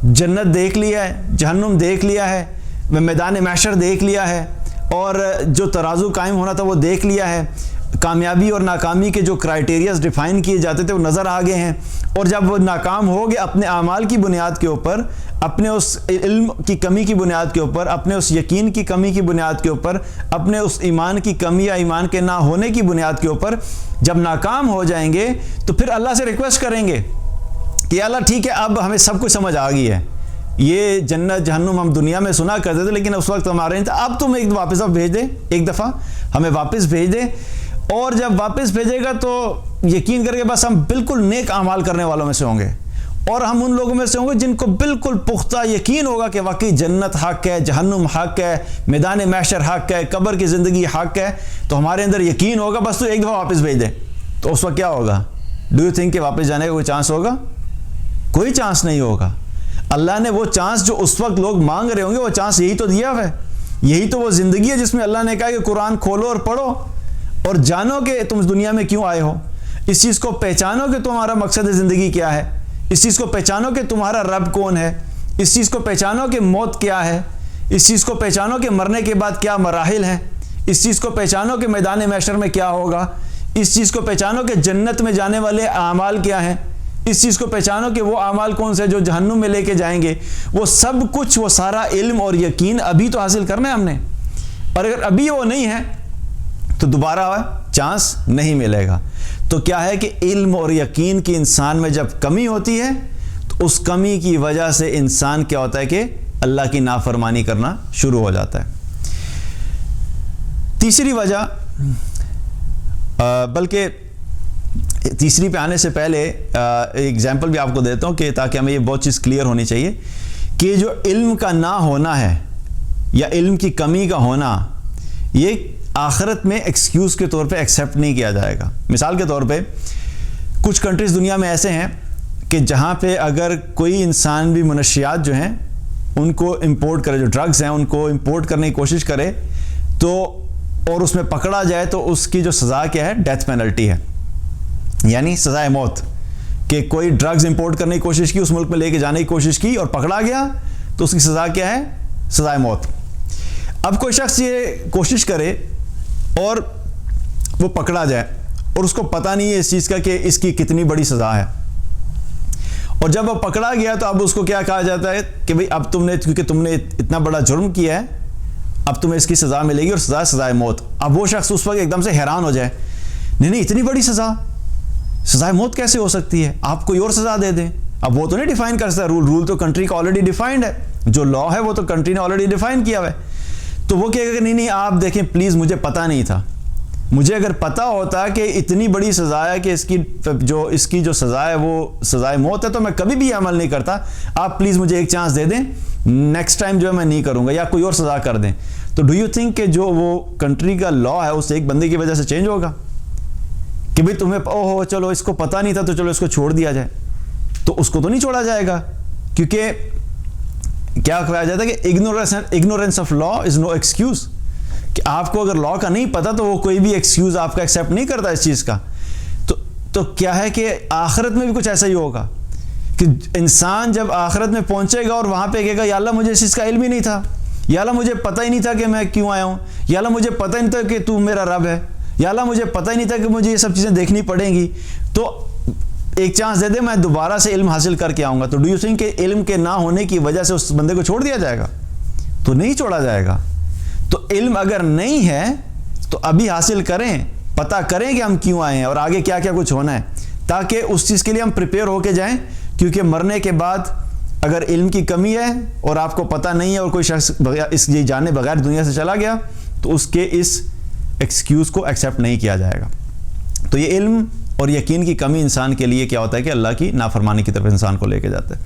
جنت دیکھ لیا ہے, جہنم دیکھ لیا ہے, میدان محشر دیکھ لیا ہے, اور جو ترازو قائم ہونا تھا وہ دیکھ لیا ہے, کامیابی اور ناکامی کے جو کرائٹیریاز ڈیفائن کیے جاتے تھے وہ نظر آ گئے ہیں, اور جب وہ ناکام ہو گئے اپنے اعمال کی بنیاد کے اوپر, اپنے اس علم کی کمی کی بنیاد کے اوپر, اپنے اس یقین کی کمی کی بنیاد کے اوپر, اپنے اس ایمان کی کمی یا ایمان کے نہ ہونے کی بنیاد کے اوپر جب ناکام ہو جائیں گے تو پھر اللہ سے ریکویسٹ کریں گے کہ اللہ ٹھیک ہے اب ہمیں سب کچھ سمجھ آ گئی ہے, یہ جنت جہنم ہم دنیا میں سنا کرتے تھے لیکن اس وقت ہمارے نہیں تھا, اب تم ایک واپس اب بھیج دے, ایک دفعہ ہمیں واپس بھیج دے. اور جب واپس بھیجے گا تو یقین کر کے بس ہم بالکل نیک اعمال کرنے والوں میں سے ہوں گے, اور ہم ان لوگوں میں سے ہوں گے جن کو بالکل پختہ یقین ہوگا کہ واقعی جنت حق ہے, جہنم حق ہے, میدان محشر حق ہے, قبر کی زندگی حق ہے. تو ہمارے اندر یقین ہوگا, بس تو ایک دفعہ واپس بھیج دے. تو اس وقت کیا ہوگا, ڈو یو تھنک کہ واپس جانے کا کوئی چانس ہوگا؟ کوئی چانس نہیں ہوگا. اللہ نے وہ چانس جو اس وقت لوگ مانگ رہے ہوں گے وہ چانس یہی تو دیا ہے, یہی تو وہ زندگی ہے جس میں اللہ نے کہا کہ قرآن کھولو اور پڑھو اور جانو کہ تم اس دنیا میں کیوں آئے ہو, اس چیز کو پہچانو کہ تمہارا مقصد زندگی کیا ہے, اس چیز کو پہچانو کہ تمہارا رب کون ہے, اس چیز کو پہچانو کہ موت کیا ہے, اس چیز کو پہچانو کہ مرنے کے بعد کیا مراحل ہیں, اس چیز کو پہچانو کہ میدان محشر میں کیا ہوگا, اس چیز کو پہچانو کہ جنت میں جانے والے اعمال کیا ہیں, اس چیز کو پہچانو کہ وہ اعمال کون سے جو جہنم میں لے کے جائیں گے. وہ سب کچھ, وہ سارا علم اور یقین ابھی تو حاصل کرنا ہے ہم نے, اور اگر ابھی وہ نہیں ہے تو دوبارہ چانس نہیں ملے گا. تو کیا ہے کہ علم اور یقین کی انسان میں جب کمی ہوتی ہے تو اس کمی کی وجہ سے انسان کیا ہوتا ہے کہ اللہ کی نافرمانی کرنا شروع ہو جاتا ہے. تیسری وجہ, بلکہ تیسری پہ آنے سے پہلے ایگزامپل بھی آپ کو دیتا ہوں کہ تاکہ ہمیں یہ بہت چیز کلیئر ہونی چاہیے کہ جو علم کا نہ ہونا ہے یا علم کی کمی کا ہونا, یہ آخرت میں ایکسکیوز کے طور پہ ایکسیپٹ نہیں کیا جائے گا. مثال کے طور پہ کچھ کنٹریز دنیا میں ایسے ہیں کہ جہاں پہ اگر کوئی انسان بھی منشیات جو ہیں ان کو امپورٹ کرے, جو ڈرگز ہیں ان کو امپورٹ کرنے کی کوشش کرے تو اور اس میں پکڑا جائے تو اس کی جو سزا کیا ہے, ڈیتھ پینلٹی ہے, یعنی سزائے موت. کہ کوئی ڈرگز امپورٹ کرنے کی کوشش کی, اس ملک میں لے کے جانے کی کوشش کی اور پکڑا گیا تو اس کی سزا کیا ہے, سزائے موت. اب کوئی شخص یہ کوشش کرے اور وہ پکڑا جائے اور اس کو پتہ نہیں ہے اس چیز کا کہ اس کی کتنی بڑی سزا ہے. اور جب وہ پکڑا گیا تو اب اس کو کیا کہا جاتا ہے کہ بھئی اب تم نے، کیونکہ تم نے اتنا بڑا جرم کیا ہے، اب تمہیں اس کی سزا ملے گی، اور سزائے موت. اب وہ شخص اس وقت ایک دم سے حیران ہو جائے، نہیں اتنی بڑی سزائے موت کیسے ہو سکتی ہے، آپ کوئی اور سزا دے دیں. اب وہ تو نہیں ڈیفائن کر سکتا، رول تو کنٹری کا آلریڈی ڈیفائنڈ ہے، جو لا ہے وہ تو کنٹری نے آلریڈی ڈیفائن کیا ہوا ہے. تو وہ کہے گا کہ نہیں آپ دیکھیں پلیز، مجھے پتہ نہیں تھا، مجھے اگر پتہ ہوتا کہ اتنی بڑی سزا ہے کہ اس کی جو سزا ہے وہ سزائے موت ہے تو میں کبھی بھی عمل نہیں کرتا. آپ پلیز مجھے ایک چانس دے دیں، نیکسٹ ٹائم جو ہے میں نہیں کروں گا، یا کوئی اور سزا کر دیں. تو ڈو یو تھنک کہ جو وہ کنٹری کا لا ہے اس ایک بندے کی وجہ سے چینج ہوگا کہ بھئی تمہیں چلو اس کو پتہ نہیں تھا تو چلو اس کو چھوڑ دیا جائے؟ تو اس کو تو نہیں چھوڑا جائے گا، کیونکہ کیا کہا جاتا ہے کہ ignorance of law is no excuse. کہ آپ کو اگر لا کا نہیں پتا تو وہ کوئی بھی ایکسکیوز آپ کا ایکسیپٹ نہیں کرتا اس چیز کا. تو کیا ہے کہ آخرت میں بھی کچھ ایسا ہی ہوگا کہ انسان جب آخرت میں پہنچے گا اور وہاں پہ کہے گا یا اللہ مجھے اس چیز کا علم ہی نہیں تھا، یا اللہ مجھے پتہ ہی نہیں تھا کہ میں کیوں آیا ہوں، یا اللہ مجھے پتہ ہی نہیں تھا کہ تو میرا رب ہے، یا اللہ مجھے پتہ ہی نہیں تھا کہ مجھے یہ سب چیزیں دیکھنی پڑیں گی، تو ایک چانس دے دے میں دوبارہ سے علم حاصل کر کے آؤں گا. تو ڈو یو تھنک کہ علم کے نہ ہونے کی وجہ سے اس بندے کو چھوڑ دیا جائے گا؟ تو نہیں چھوڑا جائے گا. تو علم اگر نہیں ہے تو ابھی حاصل کریں، پتہ کریں کہ ہم کیوں آئے ہیں اور آگے کیا کیا کچھ ہونا ہے، تاکہ اس چیز کے لیے ہم پریپیئر ہو کے جائیں. کیونکہ مرنے کے بعد اگر علم کی کمی ہے اور آپ کو پتہ نہیں ہے اور کوئی شخص اس یہ جانے بغیر دنیا سے چلا گیا تو اس کے اس ایکسکیوز کو ایکسیپٹ نہیں کیا جائے گا. تو یہ علم اور یقین کی کمی انسان کے لیے کیا ہوتا ہے کہ اللہ کی نافرمانی کی طرف انسان کو لے کے جاتا ہے.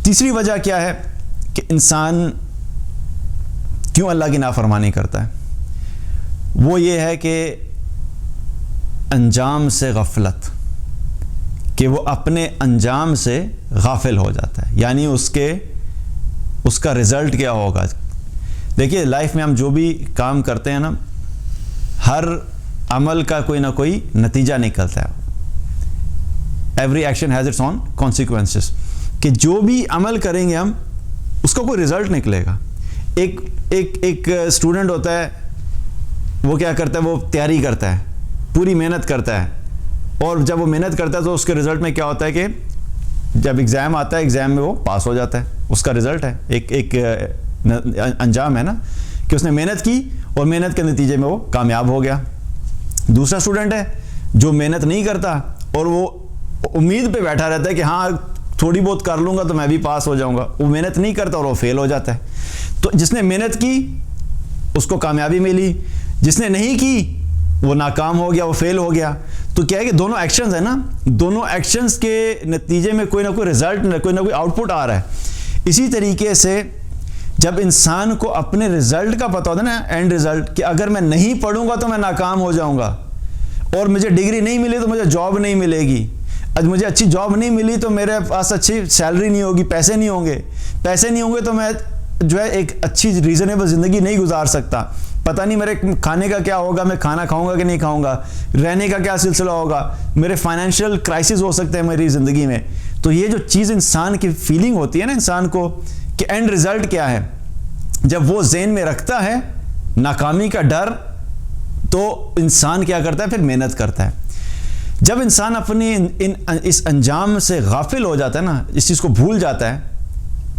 تیسری وجہ کیا ہے کہ انسان کیوں اللہ کی نافرمانی کرتا ہے؟ وہ یہ ہے کہ انجام سے غفلت، کہ وہ اپنے انجام سے غافل ہو جاتا ہے، یعنی اس کا رزلٹ کیا ہوگا. دیکھیے لائف میں ہم جو بھی کام کرتے ہیں نا، ہر عمل کا کوئی نہ کوئی نتیجہ نکلتا ہے. Every action has its own consequences, کہ جو بھی عمل کریں گے ہم اس کا کوئی رزلٹ نکلے گا. ایک اسٹوڈنٹ ہوتا ہے، وہ کیا کرتا ہے، وہ تیاری کرتا ہے، پوری محنت کرتا ہے، اور جب وہ محنت کرتا ہے تو اس کے رزلٹ میں کیا ہوتا ہے کہ جب ایگزام آتا ہے ایگزام میں وہ پاس ہو جاتا ہے. اس کا رزلٹ ہے، ایک انجام ہے نا کہ اس نے محنت کی اور محنت کے نتیجے میں وہ کامیاب ہو گیا. دوسرا اسٹوڈنٹ ہے جو محنت نہیں کرتا اور وہ امید پہ بیٹھا رہتا ہے کہ ہاں تھوڑی بہت کر لوں گا تو میں بھی پاس ہو جاؤں گا. وہ محنت نہیں کرتا اور وہ فیل ہو جاتا ہے. تو جس نے محنت کی اس کو کامیابی ملی، جس نے نہیں کی وہ ناکام ہو گیا، وہ فیل ہو گیا. تو کیا ہے کہ دونوں ایکشنز ہیں نا، دونوں ایکشنز کے نتیجے میں کوئی نہ کوئی رزلٹ، کوئی نہ کوئی آؤٹ پٹ آ رہا ہے. اسی طریقے سے جب انسان کو اپنے رزلٹ کا پتہ ہوتا ہے نا، اینڈ رزلٹ، کہ اگر میں نہیں پڑھوں گا تو میں ناکام ہو جاؤں گا، اور مجھے ڈگری نہیں ملی تو مجھے جاب نہیں ملے گی، مجھے اچھی جاب نہیں ملی تو میرے پاس اچھی سیلری نہیں ہوگی، پیسے نہیں ہوں گے تو میں جو ہے ایک اچھی ریزنیبل زندگی نہیں گزار سکتا. پتہ نہیں میرے کھانے کا کیا ہوگا، میں کھانا کھاؤں گا کہ نہیں کھاؤں گا، رہنے کا کیا سلسلہ ہوگا، میرے فائنینشیل کرائسس ہو سکتے ہیں میری زندگی میں. تو یہ جو چیز انسان کی فیلنگ ہوتی ہے نا انسان کو کہ اینڈ رزلٹ کیا ہے، جب وہ ذہن میں رکھتا ہے ناکامی کا ڈر، تو انسان کیا کرتا ہے، پھر محنت کرتا ہے. جب انسان اپنی اس انجام سے غافل ہو جاتا ہے نا، اس چیز کو بھول جاتا ہے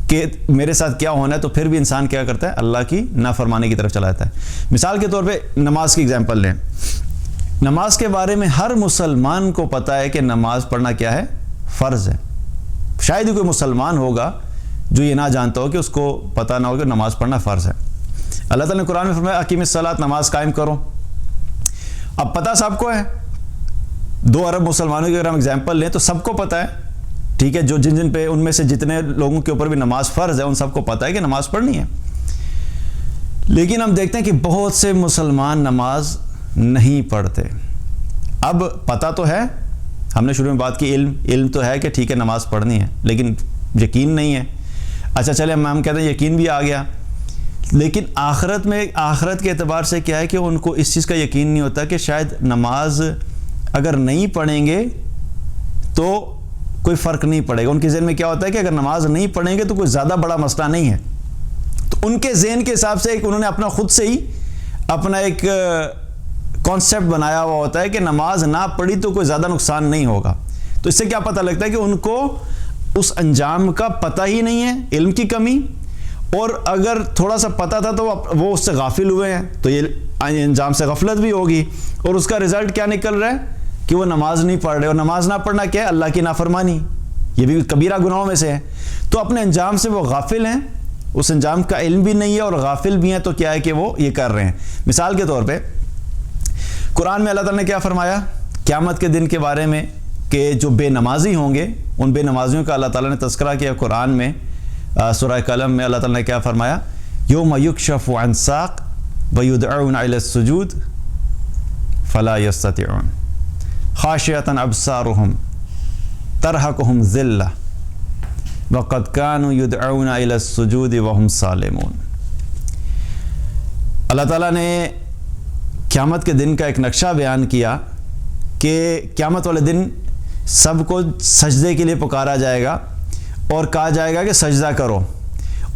کہ میرے ساتھ کیا ہونا ہے، تو پھر بھی انسان کیا کرتا ہے، اللہ کی نافرمانی کی طرف چلا جاتا ہے. مثال کے طور پہ نماز کی ایگزامپل لیں. نماز کے بارے میں ہر مسلمان کو پتہ ہے کہ نماز پڑھنا کیا ہے، فرض ہے. شاید ہی کوئی مسلمان ہوگا جو یہ نہ جانتا ہو کہ اس کو پتہ نہ ہو کہ نماز پڑھنا فرض ہے. اللہ تعالیٰ نے قرآن میں فرمایا اقیم الصلاۃ، نماز قائم کرو. اب پتہ سب کو ہے، 2 ارب مسلمانوں کی اگر ہم ایگزامپل لیں تو سب کو پتہ ہے، ٹھیک ہے، جو جن پہ ان میں سے جتنے لوگوں کے اوپر بھی نماز فرض ہے ان سب کو پتہ ہے کہ نماز پڑھنی ہے. لیکن ہم دیکھتے ہیں کہ بہت سے مسلمان نماز نہیں پڑھتے. اب پتہ تو ہے، ہم نے شروع میں بات کی، علم تو ہے کہ ٹھیک ہے نماز پڑھنی ہے، لیکن یقین نہیں ہے. اچھا چلے ہم کہتے ہیں یقین بھی آ گیا، لیکن آخرت کے اعتبار سے کیا ہے کہ ان کو اس چیز کا یقین نہیں ہوتا کہ شاید نماز اگر نہیں پڑھیں گے تو کوئی فرق نہیں پڑے گا. ان کے ذہن میں کیا ہوتا ہے کہ اگر نماز نہیں پڑھیں گے تو کوئی زیادہ بڑا مسئلہ نہیں ہے. تو ان کے ذہن کے حساب سے انہوں نے اپنا خود سے ہی اپنا ایک کانسیپٹ بنایا ہوا ہوتا ہے کہ نماز نہ پڑھی تو کوئی زیادہ نقصان نہیں ہوگا. تو اس سے کیا پتہ لگتا ہے کہ ان کو اس انجام کا پتہ ہی نہیں ہے, علم کی کمی, اور اگر تھوڑا سا پتہ تھا تو وہ اس سے غافل ہوئے ہیں, تو یہ انجام سے غفلت بھی ہوگی, اور اس کا رزلٹ کیا نکل رہا ہے کہ وہ نماز نہیں پڑھ رہے, اور نماز نہ پڑھنا کیا ہے, اللہ کی نافرمانی, یہ بھی کبیرہ گناہوں میں سے ہے. تو اپنے انجام سے وہ غافل ہیں, اس انجام کا علم بھی نہیں ہے اور غافل بھی ہیں, تو کیا ہے کہ وہ یہ کر رہے ہیں. مثال کے طور پہ قرآن میں اللہ تعالیٰ نے کیا فرمایا قیامت کے دن کے بارے میں, کہ جو بے نمازی ہوں گے, ان بے نمازیوں کا اللہ تعالیٰ نے تذکرہ کیا قرآن میں. سورہ قلم میں اللہ تعالیٰ نے کیا فرمایا, یوم یکشف عن ساق ویدعون الی السجود فلا یستطیعون خاشعۃ ابصارهم ترہقہم ذلہ وقد كانوا يدعون الى السجود وهم سالمون. اللہ تعالیٰ نے قیامت کے دن کا ایک نقشہ بیان کیا کہ قیامت والے دن سب کو سجدے کے لیے پکارا جائے گا اور کہا جائے گا کہ سجدہ کرو,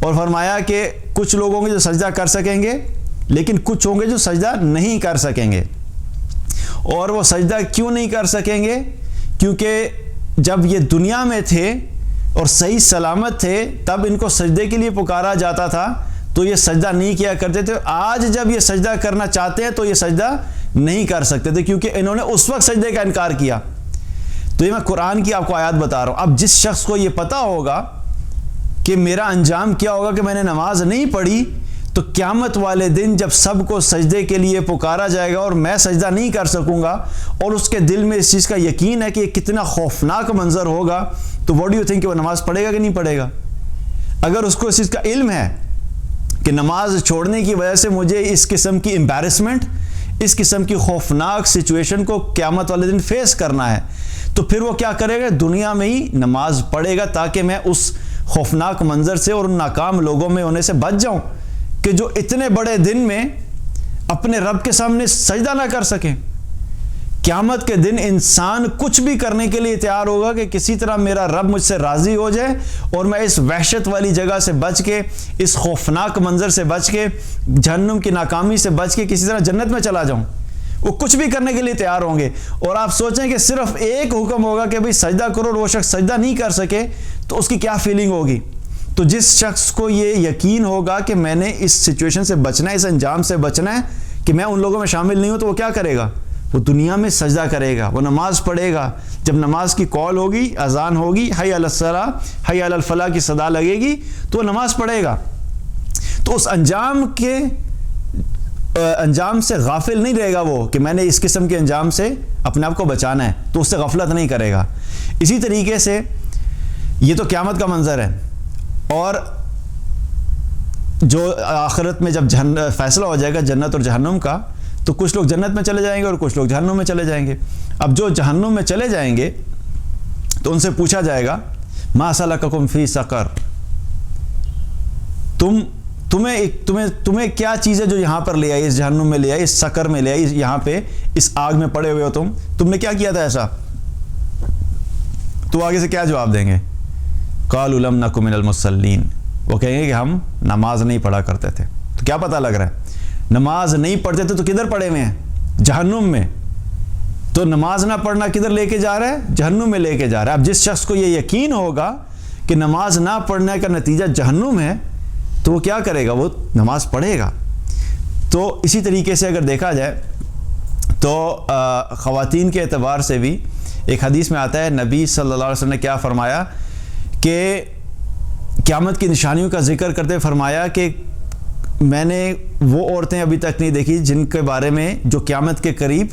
اور فرمایا کہ کچھ لوگ ہوں گے جو سجدہ کر سکیں گے لیکن کچھ ہوں گے جو سجدہ نہیں کر سکیں گے. اور وہ سجدہ کیوں نہیں کر سکیں گے, کیونکہ جب یہ دنیا میں تھے اور صحیح سلامت تھے تب ان کو سجدے کے لیے پکارا جاتا تھا تو یہ سجدہ نہیں کیا کرتے تھے. آج جب یہ سجدہ کرنا چاہتے ہیں تو یہ سجدہ نہیں کر سکتے تھے, کیونکہ انہوں نے اس وقت سجدے کا انکار کیا. تو یہ میں قرآن کی آپ کو آیات بتا رہا ہوں. اب جس شخص کو یہ پتا ہوگا کہ میرا انجام کیا ہوگا کہ میں نے نماز نہیں پڑھی, تو قیامت والے دن جب سب کو سجدے کے لیے پکارا جائے گا اور میں سجدہ نہیں کر سکوں گا, اور اس کے دل میں اس چیز کا یقین ہے کہ یہ کتنا خوفناک منظر ہوگا, تو واٹ ڈو یو تھنک کہ وہ نماز پڑھے گا کہ نہیں پڑھے گا؟ اگر اس کو اس چیز کا علم ہے کہ نماز چھوڑنے کی وجہ سے مجھے اس قسم کی امبیرسمنٹ, اس قسم کی خوفناک سچویشن کو قیامت والے دن فیس کرنا ہے, تو پھر وہ کیا کرے گا, دنیا میں ہی نماز پڑھے گا تاکہ میں اس خوفناک منظر سے اور ان ناکام لوگوں میں ہونے سے بچ جاؤں کہ جو اتنے بڑے دن میں اپنے رب کے سامنے سجدہ نہ کر سکیں. قیامت کے دن انسان کچھ بھی کرنے کے لیے تیار ہوگا کہ کسی طرح میرا رب مجھ سے راضی ہو جائے اور میں اس وحشت والی جگہ سے بچ کے, اس خوفناک منظر سے بچ کے, جہنم کی ناکامی سے بچ کے کسی طرح جنت میں چلا جاؤں. وہ کچھ بھی کرنے کے لیے تیار ہوں گے. اور آپ سوچیں کہ صرف ایک حکم ہوگا کہ بھئی سجدہ کرو, اور وہ شخص سجدہ نہیں کر سکے تو اس کی کیا فیلنگ ہوگی. تو جس شخص کو یہ یقین ہوگا کہ میں نے اس سچویشن سے بچنا ہے, اس انجام سے بچنا ہے کہ میں ان لوگوں میں شامل نہیں ہوں, تو وہ کیا کرے گا, وہ دنیا میں سجدہ کرے گا, وہ نماز پڑھے گا. جب نماز کی کال ہوگی, اذان ہوگی, حی علی الصلاۃ حی علی الفلاح کی صدا لگے گی تو وہ نماز پڑھے گا. تو اس انجام سے غافل نہیں رہے گا وہ کہ میں نے اس قسم کے انجام سے اپنے آپ کو بچانا ہے, تو اس سے غفلت نہیں کرے گا. اسی طریقے سے یہ تو قیامت کا منظر ہے, اور جو آخرت میں جب فیصلہ ہو جائے گا جنت اور جہنم کا, تو کچھ لوگ جنت میں چلے جائیں گے اور کچھ لوگ جہنم میں چلے جائیں گے. اب جو جہنم میں چلے جائیں گے تو ان سے پوچھا جائے گا ما سلککم فی سقر, تمہیں کیا چیز ہے جو یہاں پر لے آئی, اس جہنم میں لے آئی, اس سقر میں لے آئی, یہاں پہ اس آگ میں پڑے ہوئے ہو, تم نے کیا کیا تھا ایسا؟ تو آگے سے کیا جواب دیں گے؟ قالوا لم نک من المصلین, وہ کہیں گے کہ ہم نماز نہیں پڑھا کرتے تھے. تو کیا پتہ لگ رہا ہے, نماز نہیں پڑھتے تھے تو کدھر پڑے ہوئے ہیں, جہنم میں. تو نماز نہ پڑھنا کدھر لے کے جا رہا ہے, جہنم میں لے کے جا رہا ہے. اب جس شخص کو یہ یقین ہوگا کہ نماز نہ پڑھنے کا نتیجہ جہنم ہے, تو وہ کیا کرے گا, وہ نماز پڑھے گا. تو اسی طریقے سے اگر دیکھا جائے تو خواتین کے اعتبار سے بھی ایک حدیث میں آتا ہے, نبی صلی اللہ علیہ وسلم نے کیا فرمایا کہ قیامت کی نشانیوں کا ذکر کرتے فرمایا کہ میں نے وہ عورتیں ابھی تک نہیں دیکھی جن کے بارے میں جو قیامت کے قریب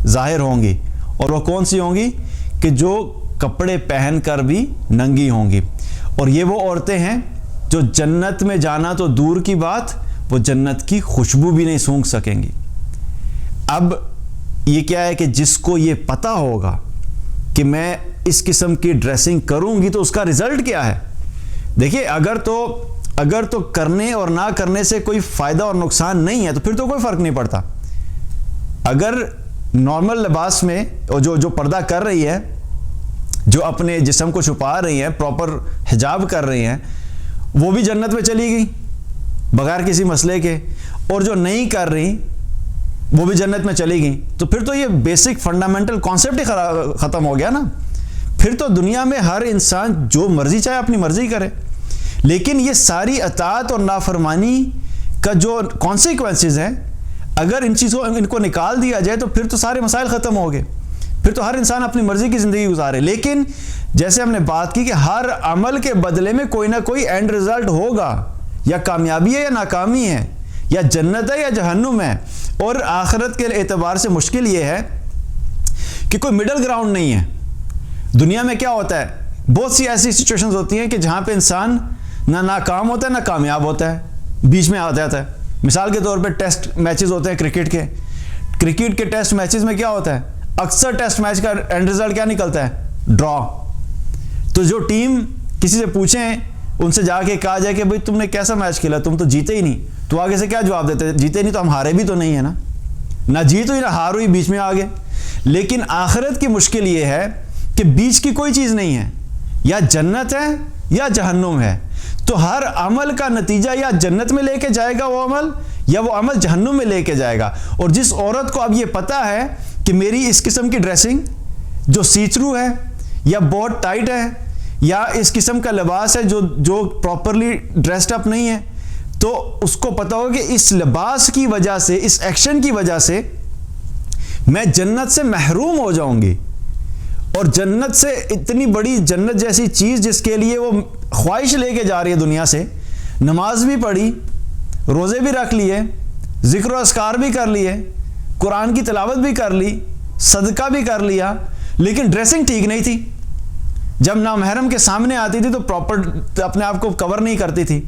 ظاہر ہوں گی, اور وہ کون سی ہوں گی کہ جو کپڑے پہن کر بھی ننگی ہوں گی. اور یہ وہ عورتیں ہیں جو جنت میں جانا تو دور کی بات, وہ جنت کی خوشبو بھی نہیں سونگھ سکیں گی. اب یہ کیا ہے کہ جس کو یہ پتہ ہوگا کہ میں اس قسم کی ڈریسنگ کروں گی تو اس کا رزلٹ کیا ہے. دیکھیے اگر تو کرنے اور نہ کرنے سے کوئی فائدہ اور نقصان نہیں ہے تو پھر تو کوئی فرق نہیں پڑتا. اگر نارمل لباس میں جو پردہ کر رہی ہے, جو اپنے جسم کو چھپا رہی ہیں, پراپر حجاب کر رہی ہیں, وہ بھی جنت میں چلی گئی بغیر کسی مسئلے کے, اور جو نہیں کر رہی وہ بھی جنت میں چلی گئیں، تو پھر تو یہ بیسک فنڈامنٹل کانسیپٹ ہی ختم ہو گیا نا. پھر تو دنیا میں ہر انسان جو مرضی چاہے اپنی مرضی کرے. لیکن یہ ساری اطاعت اور نافرمانی کا جو کانسیکوینسز ہیں، اگر ان کو نکال دیا جائے تو پھر تو سارے مسائل ختم ہو گئے. پھر تو ہر انسان اپنی مرضی کی زندگی گزارے. لیکن جیسے ہم نے بات کی کہ ہر عمل کے بدلے میں کوئی نہ کوئی اینڈ رزلٹ ہوگا، یا کامیابی ہے یا ناکامی ہے، یا جنت ہے یا جہنم ہے. اور آخرت کے اعتبار سے مشکل یہ ہے کہ کوئی مڈل گراؤنڈ نہیں ہے. دنیا میں کیا ہوتا ہے، بہت سی ایسی سچویشنز ہوتی ہیں کہ جہاں پہ انسان نہ ناکام ہوتا ہے نہ کامیاب ہوتا ہے، بیچ میں آ جاتا ہے. مثال کے طور پہ ٹیسٹ میچز ہوتے ہیں کرکٹ کے ٹیسٹ میچز میں کیا ہوتا ہے، اکثر ٹیسٹ میچ کا اینڈ رزلٹ کیا نکلتا ہے، ڈرا. تو جو ٹیم کسی سے پوچھیں، ان سے جا کے کہا جائے کہ بھئی تم نے کیسا میچ کھیلا، تم تو جیتے ہی نہیں، تو آگے سے کیا جواب دیتے، جیتے نہیں تو ہم ہارے بھی تو نہیں ہے نا، نہ جیت ہوئی نہ ہار ہوئی، بیچ میں آگے. لیکن آخرت کی مشکل یہ ہے کہ بیچ کی کوئی چیز نہیں ہے، یا جنت ہے یا جہنم ہے. تو ہر عمل کا نتیجہ یا جنت میں لے کے جائے گا وہ عمل، یا وہ عمل جہنم میں لے کے جائے گا. اور جس عورت کو اب یہ پتا ہے کہ میری اس قسم کی ڈریسنگ جو سی تھرو ہے یا بہت ٹائٹ ہے، یا اس قسم کا لباس ہے جو پراپرلی ڈریسڈ اپ نہیں ہے، تو اس کو پتا ہو کہ اس لباس کی وجہ سے، اس ایکشن کی وجہ سے میں جنت سے محروم ہو جاؤں گی. اور جنت سے اتنی بڑی جنت جیسی چیز جس کے لیے وہ خواہش لے کے جا رہی ہے دنیا سے، نماز بھی پڑھی، روزے بھی رکھ لیے، ذکر و اذکار بھی کر لیے، قرآن کی تلاوت بھی کر لی، صدقہ بھی کر لیا، لیکن ڈریسنگ ٹھیک نہیں تھی. جب نامحرم کے سامنے آتی تھی تو پراپر اپنے آپ کو کور نہیں کرتی تھی،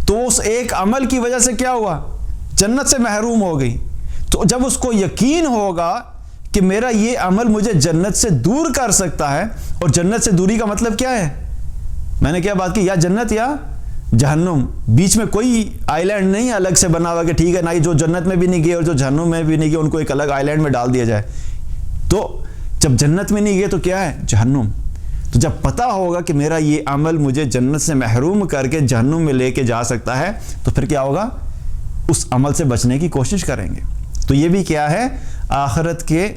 تو اس ایک عمل کی وجہ سے کیا ہوا، جنت سے محروم ہو گئی. تو جب اس کو یقین ہوگا کہ میرا یہ عمل مجھے جنت سے دور کر سکتا ہے، اور جنت سے دوری کا مطلب کیا ہے، میں نے کیا بات کی، یا جنت یا جہنم، بیچ میں کوئی آئی لینڈ نہیں الگ سے بنا ہوا کہ ٹھیک ہے نا، جو جنت میں بھی نہیں گئے اور جو جہنم میں بھی نہیں گئے ان کو ایک الگ آئی لینڈ میں ڈال دیا جائے. تو جب جنت میں نہیں گئے تو کیا ہے، جہنم. تو جب پتہ ہوگا کہ میرا یہ عمل مجھے جنت سے محروم کر کے جہنم میں لے کے جا سکتا ہے، تو پھر کیا ہوگا، اس عمل سے بچنے کی کوشش کریں گے. تو یہ بھی کیا ہے، آخرت کے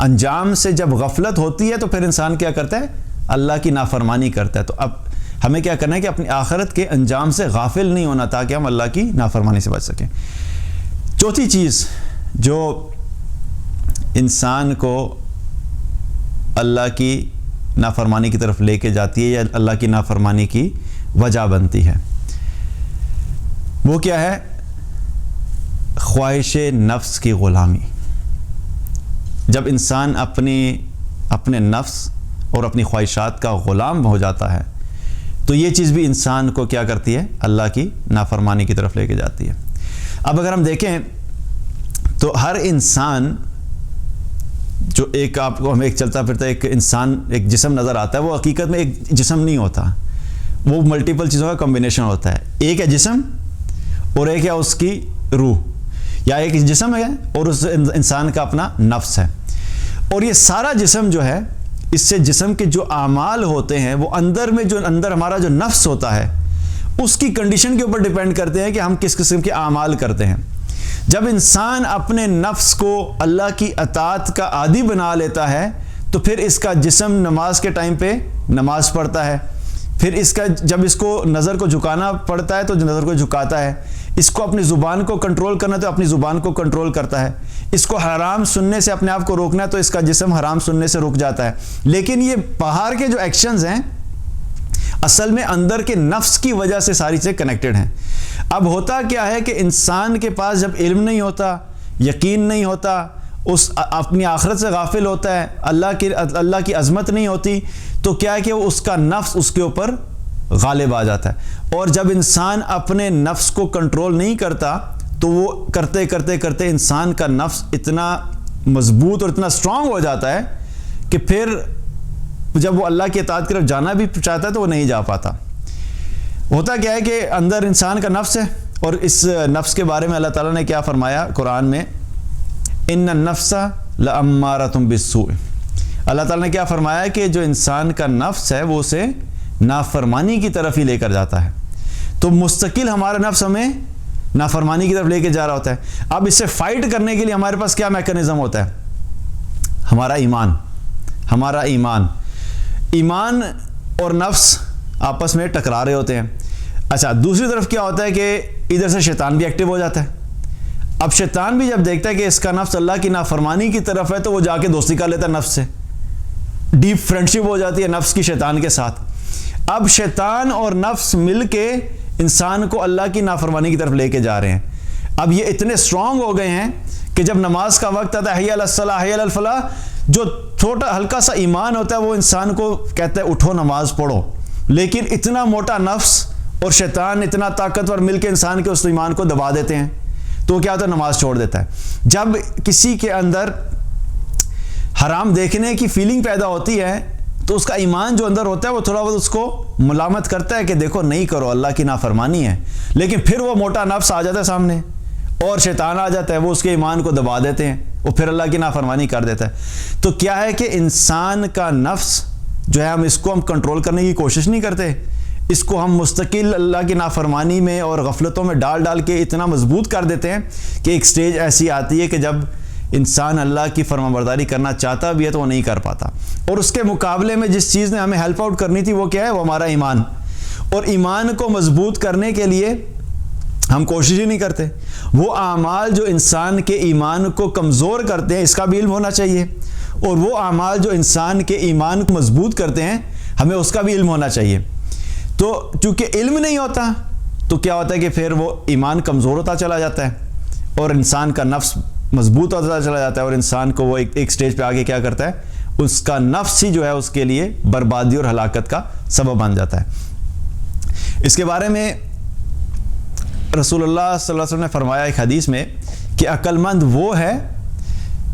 انجام سے جب غفلت ہوتی ہے تو پھر انسان کیا کرتا ہے، اللہ کی نافرمانی کرتا ہے. تو اب ہمیں کیا کرنا ہے کہ اپنی آخرت کے انجام سے غافل نہیں ہونا تاکہ ہم اللہ کی نافرمانی سے بچ سکیں. چوتھی چیز جو انسان کو اللہ کی نافرمانی کی طرف لے کے جاتی ہے یا اللہ کی نافرمانی کی وجہ بنتی ہے، وہ کیا ہے، خواہش نفس کی غلامی. جب انسان اپنے نفس اور اپنی خواہشات کا غلام ہو جاتا ہے تو یہ چیز بھی انسان کو کیا کرتی ہے، اللہ کی نافرمانی کی طرف لے کے جاتی ہے. اب اگر ہم دیکھیں تو ہر انسان جو ایک آپ کو ہمیں ایک چلتا پھرتا ایک انسان ایک جسم نظر آتا ہے، وہ حقیقت میں ایک جسم نہیں ہوتا، وہ ملٹیپل چیزوں کا کمبینیشن ہوتا ہے. ایک ہے جسم اور ایک ہے اس کی روح، یا ایک جسم ہے اور اس انسان کا اپنا نفس ہے. اور یہ سارا جسم جو ہے، اس سے جسم کے جو اعمال ہوتے ہیں وہ اندر میں جو اندر ہمارا جو نفس ہوتا ہے اس کی کنڈیشن کے اوپر ڈیپینڈ کرتے ہیں کہ ہم کس قسم کے اعمال کرتے ہیں. جب انسان اپنے نفس کو اللہ کی اطاعت کا عادی بنا لیتا ہے تو پھر اس کا جسم نماز کے ٹائم پہ نماز پڑھتا ہے، پھر اس کا جب اس کو نظر کو جھکانا پڑتا ہے تو نظر کو جھکاتا ہے، اس کو اپنی زبان کو کنٹرول کرنا تو اپنی زبان کو کنٹرول کرتا ہے، اس کو حرام سننے سے اپنے آپ کو روکنا ہے تو اس کا جسم حرام سننے سے رک جاتا ہے. لیکن یہ باہر کے جو ایکشنز ہیں اصل میں اندر کے نفس کی وجہ سے ساری چیزیں کنیکٹڈ ہیں. اب ہوتا کیا ہے کہ انسان کے پاس جب علم نہیں ہوتا، یقین نہیں ہوتا، اس اپنی آخرت سے غافل ہوتا ہے، اللہ کی عظمت نہیں ہوتی، تو کیا ہے کہ اس کا نفس اس کے اوپر غالب آ جاتا ہے. اور جب انسان اپنے نفس کو کنٹرول نہیں کرتا تو وہ کرتے کرتے کرتے انسان کا نفس اتنا مضبوط اور اتنا سٹرونگ ہو جاتا ہے کہ پھر جب وہ اللہ کی اطاعت کی طرف جانا بھی چاہتا ہے تو وہ نہیں جا پاتا. ہوتا کیا ہے کہ اندر انسان کا نفس ہے، اور اس نفس کے بارے میں اللہ تعالیٰ نے کیا فرمایا قرآن میں، ان النفس لامارۃ بالسوء. اللہ تعالیٰ نے کیا فرمایا کہ جو انسان کا نفس ہے وہ اسے نافرمانی کی طرف ہی لے کر جاتا ہے. تو مستقل ہمارا نفس ہمیں نافرمانی کی طرف لے کے جا رہا ہوتا ہے. اب اس سے فائٹ کرنے کے لیے ہمارے پاس کیا میکانزم ہوتا ہے؟ ہمارا ایمان. ایمان اور نفس آپس میں ٹکرا رہے ہوتے ہیں. اچھا دوسری طرف کیا ہوتا ہے کہ ادھر سے شیطان بھی ایکٹیو ہو جاتا ہے. اب شیطان بھی جب دیکھتا ہے کہ اس کا نفس اللہ کی نافرمانی کی طرف ہے تو وہ جا کے دوستی کر لیتا ہے نفس سے, ڈیپ فرینڈشپ ہو جاتی ہے نفس کی شیطان کے ساتھ. اب شیطان اور نفس مل کے انسان کو اللہ کی نافرمانی کی طرف لے کے جا رہے ہیں. اب یہ اتنے اسٹرانگ ہو گئے ہیں کہ جب نماز کا وقت آتا ہے حی علی الصلاۃ حی علی الفلاح, جو چھوٹا ہلکا سا ایمان ہوتا ہے وہ انسان کو کہتا ہے اٹھو نماز پڑھو, لیکن اتنا موٹا نفس اور شیطان اتنا طاقتور مل کے انسان کے اس ایمان کو دبا دیتے ہیں تو کیا ہوتا ہے, نماز چھوڑ دیتا ہے. جب کسی کے اندر حرام دیکھنے کی فیلنگ پیدا ہوتی ہے تو اس کا ایمان جو اندر ہوتا ہے وہ تھوڑا بہت اس کو ملامت کرتا ہے کہ دیکھو نہیں کرو, اللہ کی نافرمانی ہے, لیکن پھر وہ موٹا نفس آ جاتا ہے سامنے اور شیطان آ جاتا ہے, وہ اس کے ایمان کو دبا دیتے ہیں, وہ پھر اللہ کی نافرمانی کر دیتا ہے. تو کیا ہے کہ انسان کا نفس جو ہے اس کو ہم کنٹرول کرنے کی کوشش نہیں کرتے, اس کو ہم مستقل اللہ کی نافرمانی میں اور غفلتوں میں ڈال کے اتنا مضبوط کر دیتے ہیں کہ ایک سٹیج ایسی آتی ہے کہ جب انسان اللہ کی فرمانبرداری کرنا چاہتا بھی ہے تو وہ نہیں کر پاتا. اور اس کے مقابلے میں جس چیز نے ہمیں ہیلپ آؤٹ کرنی تھی وہ کیا ہے, وہ ہمارا ایمان. اور ایمان کو مضبوط کرنے کے لیے ہم کوشش ہی نہیں کرتے. وہ اعمال جو انسان کے ایمان کو کمزور کرتے ہیں اس کا بھی علم ہونا چاہیے, اور وہ اعمال جو انسان کے ایمان کو مضبوط کرتے ہیں ہمیں اس کا بھی علم ہونا چاہیے. تو چونکہ علم نہیں ہوتا تو کیا ہوتا ہے کہ پھر وہ ایمان کمزور ہوتا چلا جاتا ہے اور انسان کا نفس مضبوط ہوتا چلا جاتا ہے, اور انسان کو وہ ایک سٹیج پہ آگے کیا کرتا ہے, اس کا نفس ہی جو ہے اس کے لیے بربادی اور ہلاکت کا سبب بن جاتا ہے. اس کے بارے میں رسول اللہ صلی اللہ علیہ وسلم نے فرمایا ایک حدیث میں کہ عقل مند وہ ہے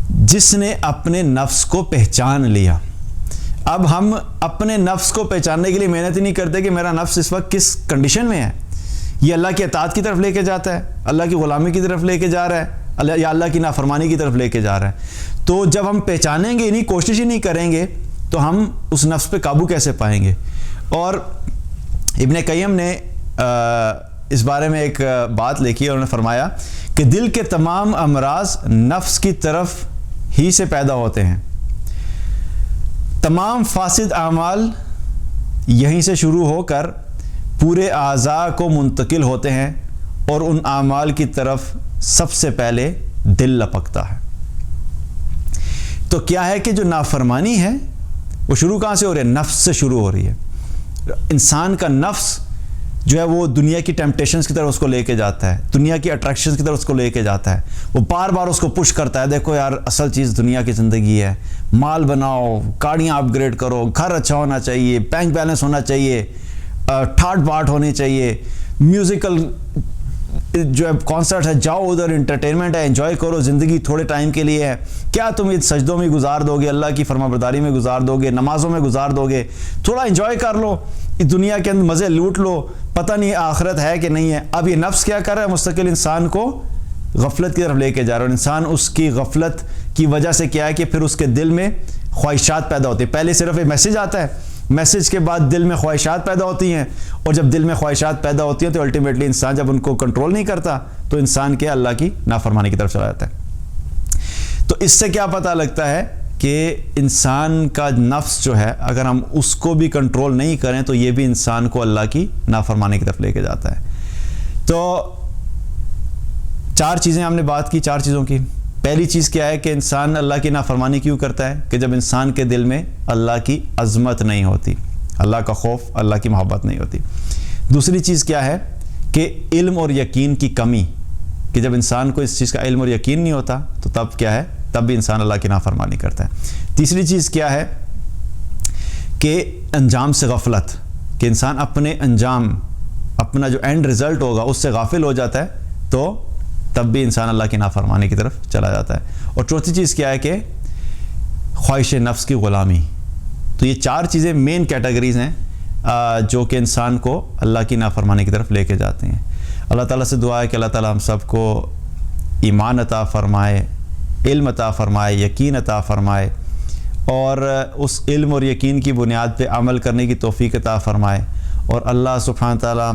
جس نے اپنے نفس کو پہچان لیا. اب ہم اپنے نفس کو پہچاننے کے لیے محنت ہی نہیں کرتے کہ میرا نفس اس وقت کس کنڈیشن میں ہے, یہ اللہ کی اطاعت کی طرف لے کے جاتا ہے, اللہ کی غلامی کی طرف لے کے جا رہا ہے, یا اللہ کی نافرمانی کی طرف لے کے جا رہا ہے. تو جب ہم پہچانیں گے نہیں, کوشش ہی نہیں کریں گے تو ہم اس نفس پہ قابو کیسے پائیں گے. اور ابن قیم نے اس بارے میں ایک بات لکھی, اور انہوں نے فرمایا کہ دل کے تمام امراض نفس کی طرف ہی سے پیدا ہوتے ہیں. تمام فاسد اعمال یہیں سے شروع ہو کر پورے اعضاء کو منتقل ہوتے ہیں, اور ان اعمال کی طرف سب سے پہلے دل لپکتا ہے. تو کیا ہے کہ جو نافرمانی ہے وہ شروع کہاں سے ہو رہی ہے, نفس سے شروع ہو رہی ہے. انسان کا نفس جو ہے وہ دنیا کی ٹیمپٹیشنز کی طرف اس کو لے کے جاتا ہے, دنیا کی اٹریکشنز کی طرف اس کو لے کے جاتا ہے. وہ بار بار اس کو پش کرتا ہے, دیکھو یار اصل چیز دنیا کی زندگی ہے, مال بناؤ, گاڑیاں اپ گریڈ کرو, گھر اچھا ہونا چاہیے, بینک بیلنس ہونا چاہیے, ٹھاٹ باٹ ہونی چاہیے, میوزیکل جو ہے کانسرٹ ہے جاؤ ادھر, انٹرٹینمنٹ ہے انجوائے کرو, زندگی تھوڑے ٹائم کے لیے ہے. کیا تم یہ سجدوں میں گزار دو گے, اللہ کی فرمانبرداری میں گزار دو گے, نمازوں میں گزار دو گے, تھوڑا انجوائے کر لو, دنیا کے اندر مزے لوٹ لو, پتہ نہیں آخرت ہے کہ نہیں ہے. اب یہ نفس کیا کر رہا ہے, مستقل انسان کو غفلت کی طرف لے کے جا رہا ہے. اور انسان اس کی غفلت کی وجہ سے کیا ہے کہ پھر اس کے دل میں خواہشات پیدا ہوتی ہیں. پہلے صرف ایک میسج آتا ہے, میسج کے بعد دل میں خواہشات پیدا ہوتی ہیں, اور جب دل میں خواہشات پیدا ہوتی ہیں تو الٹیمیٹلی انسان جب ان کو کنٹرول نہیں کرتا تو انسان کے اللہ کی نافرمانی کی طرف چلا جاتا ہے. تو اس سے کیا پتہ لگتا ہے کہ انسان کا نفس جو ہے اگر ہم اس کو بھی کنٹرول نہیں کریں تو یہ بھی انسان کو اللہ کی نافرمانی کی طرف لے کے جاتا ہے. تو 4 چیزیں ہم نے بات کی, 4 چیزوں کی. پہلی چیز کیا ہے کہ انسان اللہ کی نافرمانی کیوں کرتا ہے, کہ جب انسان کے دل میں اللہ کی عظمت نہیں ہوتی, اللہ کا خوف, اللہ کی محبت نہیں ہوتی. دوسری چیز کیا ہے کہ علم اور یقین کی کمی, کہ جب انسان کو اس چیز کا علم اور یقین نہیں ہوتا تو تب کیا ہے, تب بھی انسان اللہ کی نافرمانی کرتا ہے. تیسری چیز کیا ہے کہ انجام سے غفلت, کہ انسان اپنے انجام, اپنا جو اینڈ رزلٹ ہوگا اس سے غافل ہو جاتا ہے تو تب بھی انسان اللہ کی نافرمانی کی طرف چلا جاتا ہے. اور چوتھی چیز کیا ہے کہ خواہش نفس کی غلامی. تو یہ 4 چیزیں مین کیٹیگریز ہیں جو کہ انسان کو اللہ کی نافرمانی کی طرف لے کے جاتے ہیں. اللہ تعالیٰ سے دعا ہے کہ اللہ تعالیٰ ہم سب کو ایمان عطا فرمائے, علم عطا فرمائے, یقین عطا فرمائے, اور اس علم اور یقین کی بنیاد پہ عمل کرنے کی توفیق عطا فرمائے. اور اللہ سبحانہ تعالیٰ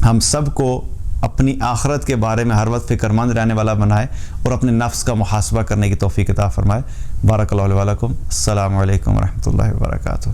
ہم سب کو اپنی آخرت کے بارے میں ہر وقت فکر مند رہنے والا بنائے اور اپنے نفس کا محاسبہ کرنے کی توفیق عطا فرمائے۔ بارک اللہ علیہ ولکم۔ السلام علیکم ورحمۃ اللہ وبرکاتہ۔